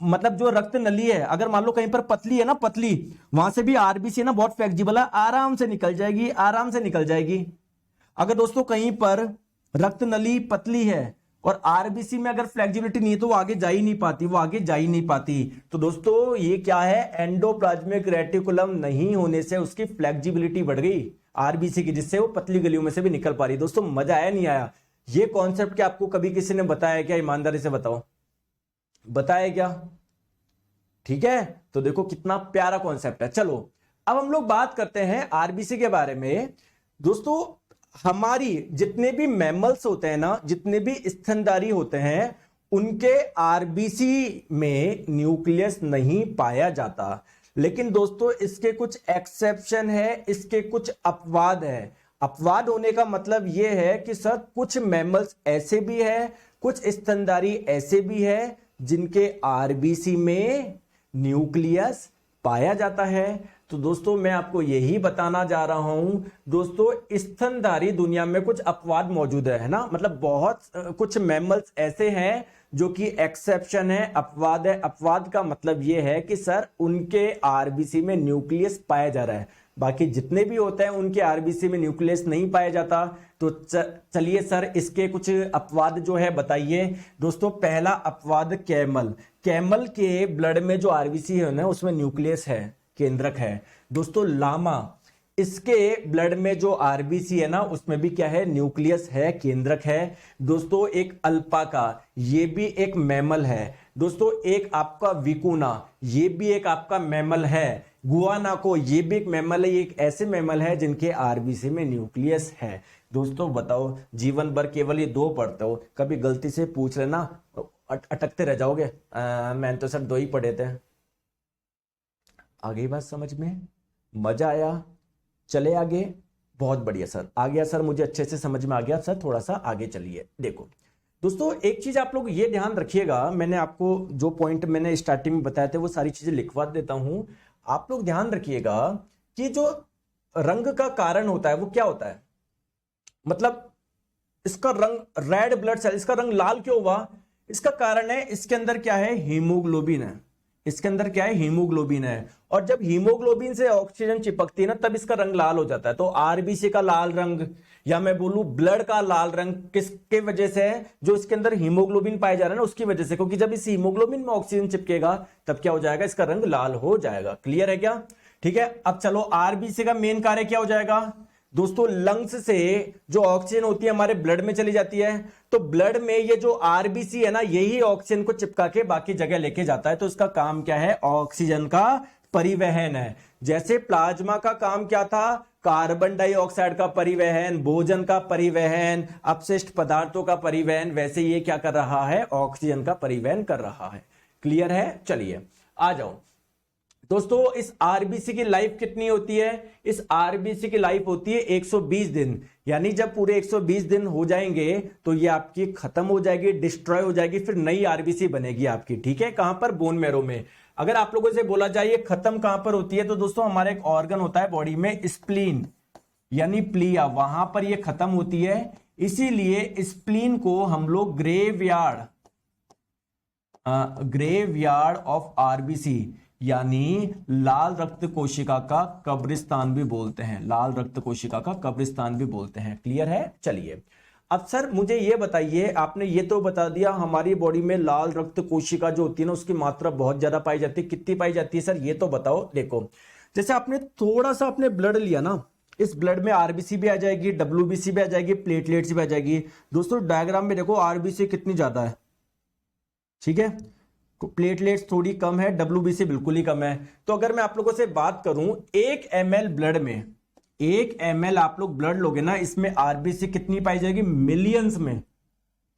मतलब जो रक्त नली है, अगर मान लो कहीं पर पतली है ना, पतली, वहां से भी आरबीसी ना बहुत फ्लेक्सिबल है, आराम से निकल जाएगी, आराम से निकल जाएगी। अगर दोस्तों कहीं पर रक्त नली पतली है और आरबीसी में अगर फ्लेक्सिबिलिटी नहीं है तो वो आगे जा ही नहीं पाती, वो आगे जा ही नहीं पाती। तो दोस्तों ये क्या है? एंडोप्लाज्मिक रेटिकुलम नहीं होने से उसकी फ्लेक्सिबिलिटी बढ़ गई आरबीसी की, जिससे वो पतली गलियों में से भी निकल पा रही। दोस्तों मजा आया नहीं आया? ये कॉन्सेप्ट क्या आपको कभी किसी ने बताया क्या? ईमानदारी से बताओ, बताया क्या? ठीक है, तो देखो कितना प्यारा कॉन्सेप्ट है। चलो अब हम लोग बात करते हैं आरबीसी के बारे में। दोस्तों हमारी जितने भी मैमल्स होते हैं ना, जितने भी स्तनधारी होते हैं, उनके आरबीसी में न्यूक्लियस नहीं पाया जाता। लेकिन दोस्तों इसके कुछ एक्सेप्शन है, इसके कुछ अपवाद है। अपवाद होने का मतलब यह है कि सर कुछ मैमल्स ऐसे भी है, कुछ स्तनधारी ऐसे भी है जिनके आरबीसी में न्यूक्लियस पाया जाता है। तो दोस्तों मैं आपको यही बताना जा रहा हूं दोस्तों, स्तनधारी दुनिया में कुछ अपवाद मौजूद है ना, मतलब बहुत कुछ मैमल्स ऐसे हैं जो कि एक्सेप्शन है, अपवाद है। अपवाद का मतलब यह है कि सर उनके आरबीसी में न्यूक्लियस पाया जा रहा है, बाकी जितने भी होते हैं उनके आरबीसी में न्यूक्लियस नहीं पाया जाता। तो चलिए सर इसके कुछ अपवाद जो है बताइए। दोस्तों पहला अपवाद कैमल, कैमल के ब्लड में जो आरबीसी है ना उसमें न्यूक्लियस है, केंद्रक है। दोस्तों लामा, इसके ब्लड में जो आरबीसी है ना उसमें भी क्या है? न्यूक्लियस है, केंद्रक है। दोस्तों एक अल्पाका, ये भी एक मैमल है। दोस्तों एक आपका विकुना, ये भी एक आपका मैमल है। गुआनाको, ये भी एक मैमल है, ये एक ऐसे मैमल है जिनके आरबीसी में न्यूक्लियस है। दोस्तों बताओ, जीवन भर केवल ये दो पढ़ते हो, कभी गलती से पूछ लेना अटकते रह जाओगे, मैंने तो सर दो ही पढ़े थे। आ गई बात समझ में? मजा आया? चले आगे? बहुत बढ़िया सर, आ गया सर, मुझे अच्छे से समझ में आ गया सर। थोड़ा सा आगे चलिए। देखो दोस्तों एक चीज आप लोग ये ध्यान रखिएगा, मैंने आपको जो पॉइंट मैंने स्टार्टिंग में बताए थे वो सारी चीजें लिखवा देता हूं। आप लोग ध्यान रखिएगा कि जो रंग का कारण होता है वो क्या होता है, मतलब इसका रंग रेड ब्लड सेल, इसका रंग लाल क्यों हुआ? इसका कारण है इसके अंदर क्या है? हीमोग्लोबिन है। इसके अंदर क्या है? हीमोग्लोबिन है। और जब हीमोग्लोबिन से ऑक्सीजन चिपकती है ना तब इसका रंग लाल हो जाता है। तो आरबीसी का लाल रंग, या मैं बोलूं ब्लड का लाल रंग, किसके वजह से है? जो इसके अंदर हीमोग्लोबिन पाया जा रहा है ना उसकी वजह से, क्योंकि जब इस हीमोग्लोबिन में ऑक्सीजन चिपकेगा तब क्या हो जाएगा? इसका रंग लाल हो जाएगा। क्लियर है क्या? ठीक है, अब चलो आरबीसी का मेन कार्य क्या हो जाएगा? दोस्तों लंग्स से जो ऑक्सीजन होती है हमारे ब्लड में चली जाती है, तो ब्लड में ये जो आरबीसी है ना यही ऑक्सीजन को चिपका के बाकी जगह लेके जाता है। तो इसका काम क्या है? ऑक्सीजन का परिवहन है। जैसे प्लाज्मा का काम क्या था? कार्बन डाइऑक्साइड का परिवहन, भोजन का परिवहन, अपशिष्ट पदार्थों का परिवहन, वैसे ये क्या कर रहा है? ऑक्सीजन का परिवहन कर रहा है। क्लियर है? चलिए आ जाओ दोस्तों, इस आरबीसी की लाइफ कितनी होती है? इस आरबीसी की लाइफ होती है 120 दिन। यानी जब पूरे 120 दिन हो जाएंगे तो ये आपकी खत्म हो जाएगी, डिस्ट्रॉय हो जाएगी, फिर नई आरबीसी बनेगी आपकी। ठीक है, कहां पर? बोन मैरो में। अगर आप लोगों से बोला जाए ये खत्म कहां पर होती है, तो दोस्तों हमारा एक ऑर्गन होता है बॉडी में, स्प्लीन यानी प्लिया, वहां पर ये खत्म होती है। इसीलिए स्प्लीन को हम लोग ग्रेवयार्ड ऑफ आरबीसी यानी लाल रक्त कोशिका का कब्रिस्तान भी बोलते हैं, लाल रक्त कोशिका का कब्रिस्तान भी बोलते हैं। क्लियर है? चलिए अब सर मुझे ये बताइए, आपने ये तो बता दिया हमारी बॉडी में लाल रक्त कोशिका जो होती है ना उसकी मात्रा बहुत ज्यादा पाई जाती है, कितनी पाई जाती है सर ये तो बताओ। देखो जैसे आपने थोड़ा सा अपने ब्लड लिया ना, इस ब्लड में आरबीसी भी आ जाएगी, डब्ल्यूबीसी भी आ जाएगी, प्लेटलेट्स भी आ जाएगी। दोस्तों डायग्राम में देखो आरबीसी कितनी ज्यादा है, ठीक है, प्लेटलेट्स थोड़ी कम है, डब्ल्यूबीसी बिल्कुल ही कम है। तो अगर मैं आप लोगों से बात करूं 1 ml ब्लड में, 1 ml आप लोग ब्लड लोगे ना, इसमें आरबीसी कितनी पाई जाएगी मिलियंस में।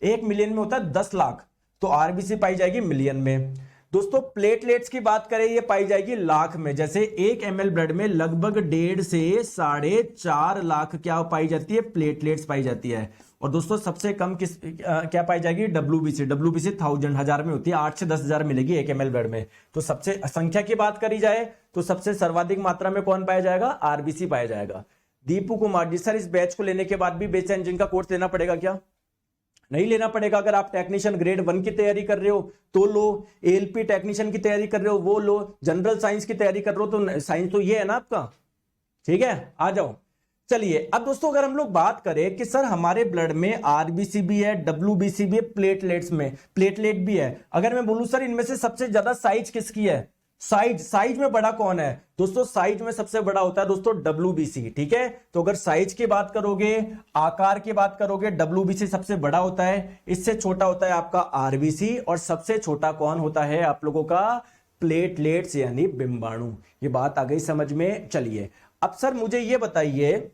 1 मिलियन में होता है 10 लाख, तो आरबीसी पाई जाएगी मिलियन में। दोस्तों प्लेटलेट्स की बात करें ये पाई जाएगी लाख में। जैसे 1 ml ब्लड में लगभग 1.5 से 4.5 लाख क्या पाई जाती है, प्लेटलेट्स पाई जाती है। और दोस्तों सबसे कम क्या पाई जाएगी, डब्ल्यूबीसी। डब्ल्यूबीसी 1000 में होती है, 8 से 10,000 मिलेगी 1 ml ब्लड में। तो सबसे संख्या की बात करी जाए तो सबसे सर्वाधिक मात्रा में कौन पाया जाएगा, आरबीसी पाया जाएगा। दीपू कुमार जी, सर इस बैच को लेने के बाद भी बेस इंजन का कोर्स लेना पड़ेगा क्या? नहीं लेना पड़ेगा। अगर आप टेक्नीशियन ग्रेड 1 की तैयारी कर रहे हो तो लो, एएलपी टेक्नीशियन की तैयारी कर रहे हो वो लो, जनरल साइंस की तैयारी कर रहे हो तो साइंस तो ये है ना आपका, ठीक है, आ जाओ। चलिए अब दोस्तों अगर हम लोग बात करें कि सर हमारे ब्लड में आरबीसी भी है, डब्ल्यूबीसी भी है, प्लेटलेट्स में प्लेटलेट भी है, अगर मैं बोलूं सर इनमें से सबसे ज्यादा साइज किसकी है, साइज में बड़ा कौन है? दोस्तों साइज में सबसे बड़ा होता है दोस्तों डब्ल्यूबीसी, ठीक है। तो अगर साइज की बात करोगे, आकार की बात करोगे, डब्ल्यूबीसी सबसे बड़ा होता है, इससे छोटा होता है आपका आरबीसी, और सबसे छोटा कौन होता है आप लोगों का, प्लेटलेट्स यानी बिंबाणु। ये बात आ गई समझ में? चलिए अब सर मुझे ये बताइए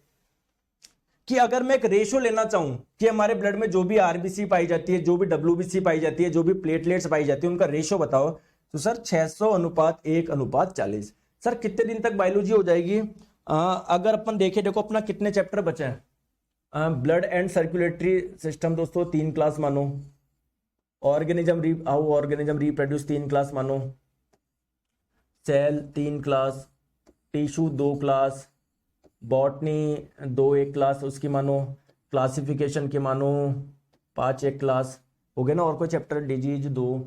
कि अगर मैं एक रेशो लेना चाहूं कि हमारे ब्लड में जो भी आरबीसी पाई जाती है, जो भी डब्ल्यूबीसी पाई जाती है, जो भी प्लेटलेट्स पाई जाती है, उनका रेशो बताओ। तो सर 600:1:40। सर कितने दिन तक बायोलॉजी हो जाएगी? अगर अपन देखें, देखो अपना कितने चैप्टर बचे हैं, ब्लड एंड सर्कुलेटरी सिस्टम दोस्तों 3 क्लास मानो, ऑर्गेनिज्म रिप्रोड्यूस 3 क्लास मानो, cell 3 class, tissue 2 class, botany 2 एक क्लास उसकी मानो, क्लासिफिकेशन की मानो 5 एक क्लास, हो गए ना। और कोई चैप्टर, डिजीज 2,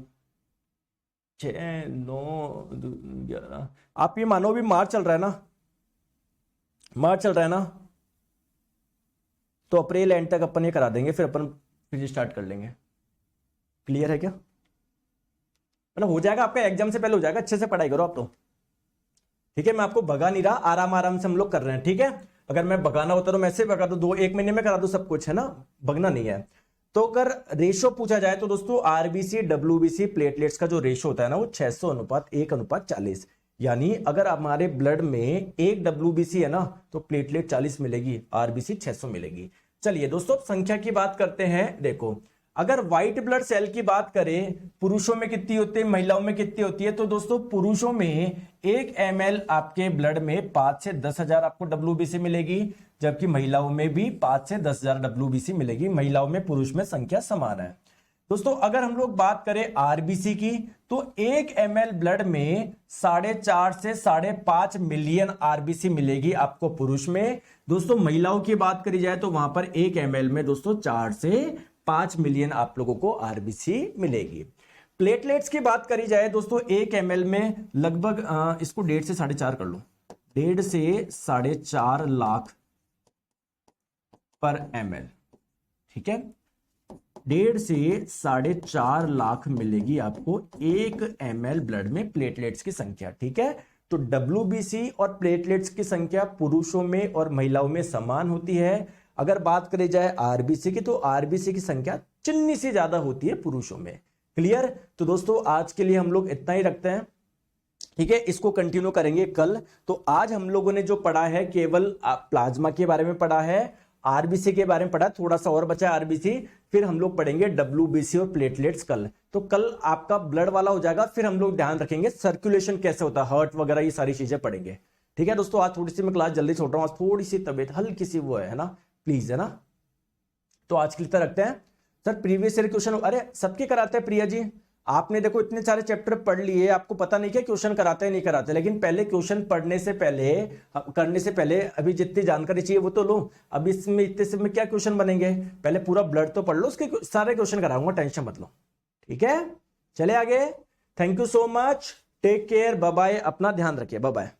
6, 9, 11। आप ये मानो भी मार्च चल रहा है ना, तो अप्रैल एंड तक अपन ये करा देंगे, फिर अपन फिर स्टार्ट कर लेंगे। क्लियर है क्या? मतलब हो जाएगा आपका, एग्जाम से पहले हो जाएगा, अच्छे से पढ़ाई करो आप तो, ठीक है। मैं आपको भगा नहीं रहा, आराम से हम लोग कर रहे हैं, ठीक है। अगर मैं भगाना होता तो मैं ऐसे भगा दूं, 1 महीने में करा दूं सब कुछ, है ना, भगना नहीं है। तो अगर रेशो पूछा जाए तो दोस्तों आरबीसी डब्ल्यूबीसी प्लेटलेट्स का जो रेशो होता है ना वो 600:1:40। यानी अगर हमारे ब्लड में 1 डब्ल्यूबीसी है ना तो प्लेटलेट 40 मिलेगी, आरबीसी 600 मिलेगी। चलिए दोस्तों संख्या की बात करते हैं। देखो अगर व्हाइट ब्लड सेल की बात करें, पुरुषों में कितनी होती है, महिलाओं में कितनी होती है? तो दोस्तों पुरुषों में 1 ml आपके ब्लड में 5 से 10,000 आपको डब्ल्यूबीसी मिलेगी, जबकि महिलाओं में भी 5 से 10,000 डब्ल्यूबीसी मिलेगी। महिलाओं में पुरुष में संख्या समान है। दोस्तों अगर हम लोग बात करें आरबीसी की, तो 1 ml ब्लड में 4.5 से 5.5 मिलियन आरबीसी मिलेगी आपको पुरुष में। दोस्तों महिलाओं की बात करी जाए तो वहां पर 1 ml में दोस्तों 4 से 5 मिलियन आप लोगों को आरबीसी मिलेगी। प्लेटलेट्स की बात करी जाए दोस्तों 1 ml में लगभग इसको 1.5 से 4.5 कर लो, 1.5 से 4.5 लाख पर ml, ठीक है। 1.5 से 4.5 लाख मिलेगी आपको 1 ml ब्लड में प्लेटलेट्स की संख्या, ठीक है। तो डब्ल्यूबीसी और प्लेटलेट्स की संख्या पुरुषों में और महिलाओं में समान होती है। अगर बात करी जाए आरबीसी की, तो आरबीसी की संख्या चिन्नी से ज्यादा होती है पुरुषों में। क्लियर? तो दोस्तों आज के लिए हम लोग इतना ही रखते हैं, ठीक है। इसको कंटिन्यू करेंगे कल। तो आज हम लोगों ने जो पढ़ा है केवल प्लाज्मा के बारे में पढ़ा है, आरबीसी के बारे में पढ़ा, थोड़ा सा और बचा आरबीसी, फिर हम लोग पढ़ेंगे डब्ल्यूबीसी और प्लेटलेट्स कल। तो कल आपका ब्लड वाला हो जाएगा, फिर हम लोग ध्यान रखेंगे सर्कुलेशन कैसे होता है, हार्ट वगैरह, ये सारी चीजें पढ़ेंगे, ठीक है दोस्तों। आज थोड़ी सी मैं क्लास जल्दी छोड़ रहा हूँ, आज थोड़ी सी तबीयत हल्की सी वो है ना, प्लीज, है ना। तो आज के लिए रखते हैं। सर प्रीवियस ईयर क्वेश्चन, अरे सबके कराते हैं प्रिया जी, आपने देखो इतने सारे चैप्टर पढ़ लिए, आपको पता नहीं क्या क्वेश्चन कराते हैं नहीं कराते, लेकिन पहले क्वेश्चन पढ़ने से पहले, करने से पहले अभी जितनी जानकारी चाहिए वो तो लो। अब इसमें इतने से में क्या क्वेश्चन बनेंगे, पहले पूरा ब्लड तो पढ़ लो, उसके सारे क्वेश्चन कराऊंगा, टेंशन मत लो, ठीक है। चले आगे, thank you so much, take care, bye bye, अपना ध्यान रखिए, बाय बाय।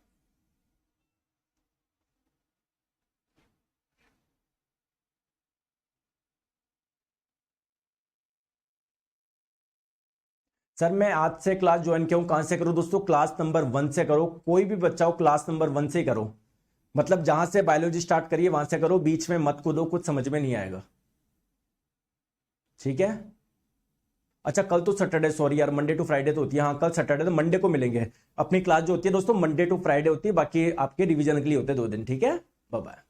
सर मैं आज से क्लास ज्वाइन किया हूं, कहां से करूं दोस्तों? क्लास नंबर 1 से करो, कोई भी बच्चा हो क्लास नंबर 1 से करो, मतलब जहां से बायोलॉजी स्टार्ट करिए वहां से करो, बीच में मत कूदो, कुछ समझ में नहीं आएगा। ठीक है। अच्छा कल तो सैटरडे, सॉरी यार, मंडे टू फ्राइडे तो होती है। हाँ कल सैटरडे, तो मंडे को मिलेंगे। अपनी क्लास जो होती है दोस्तों मंडे टू फ्राइडे होती है, बाकी आपके रिवीजन के लिए होते हैं 2 दिन। ठीक है, बाय बाय।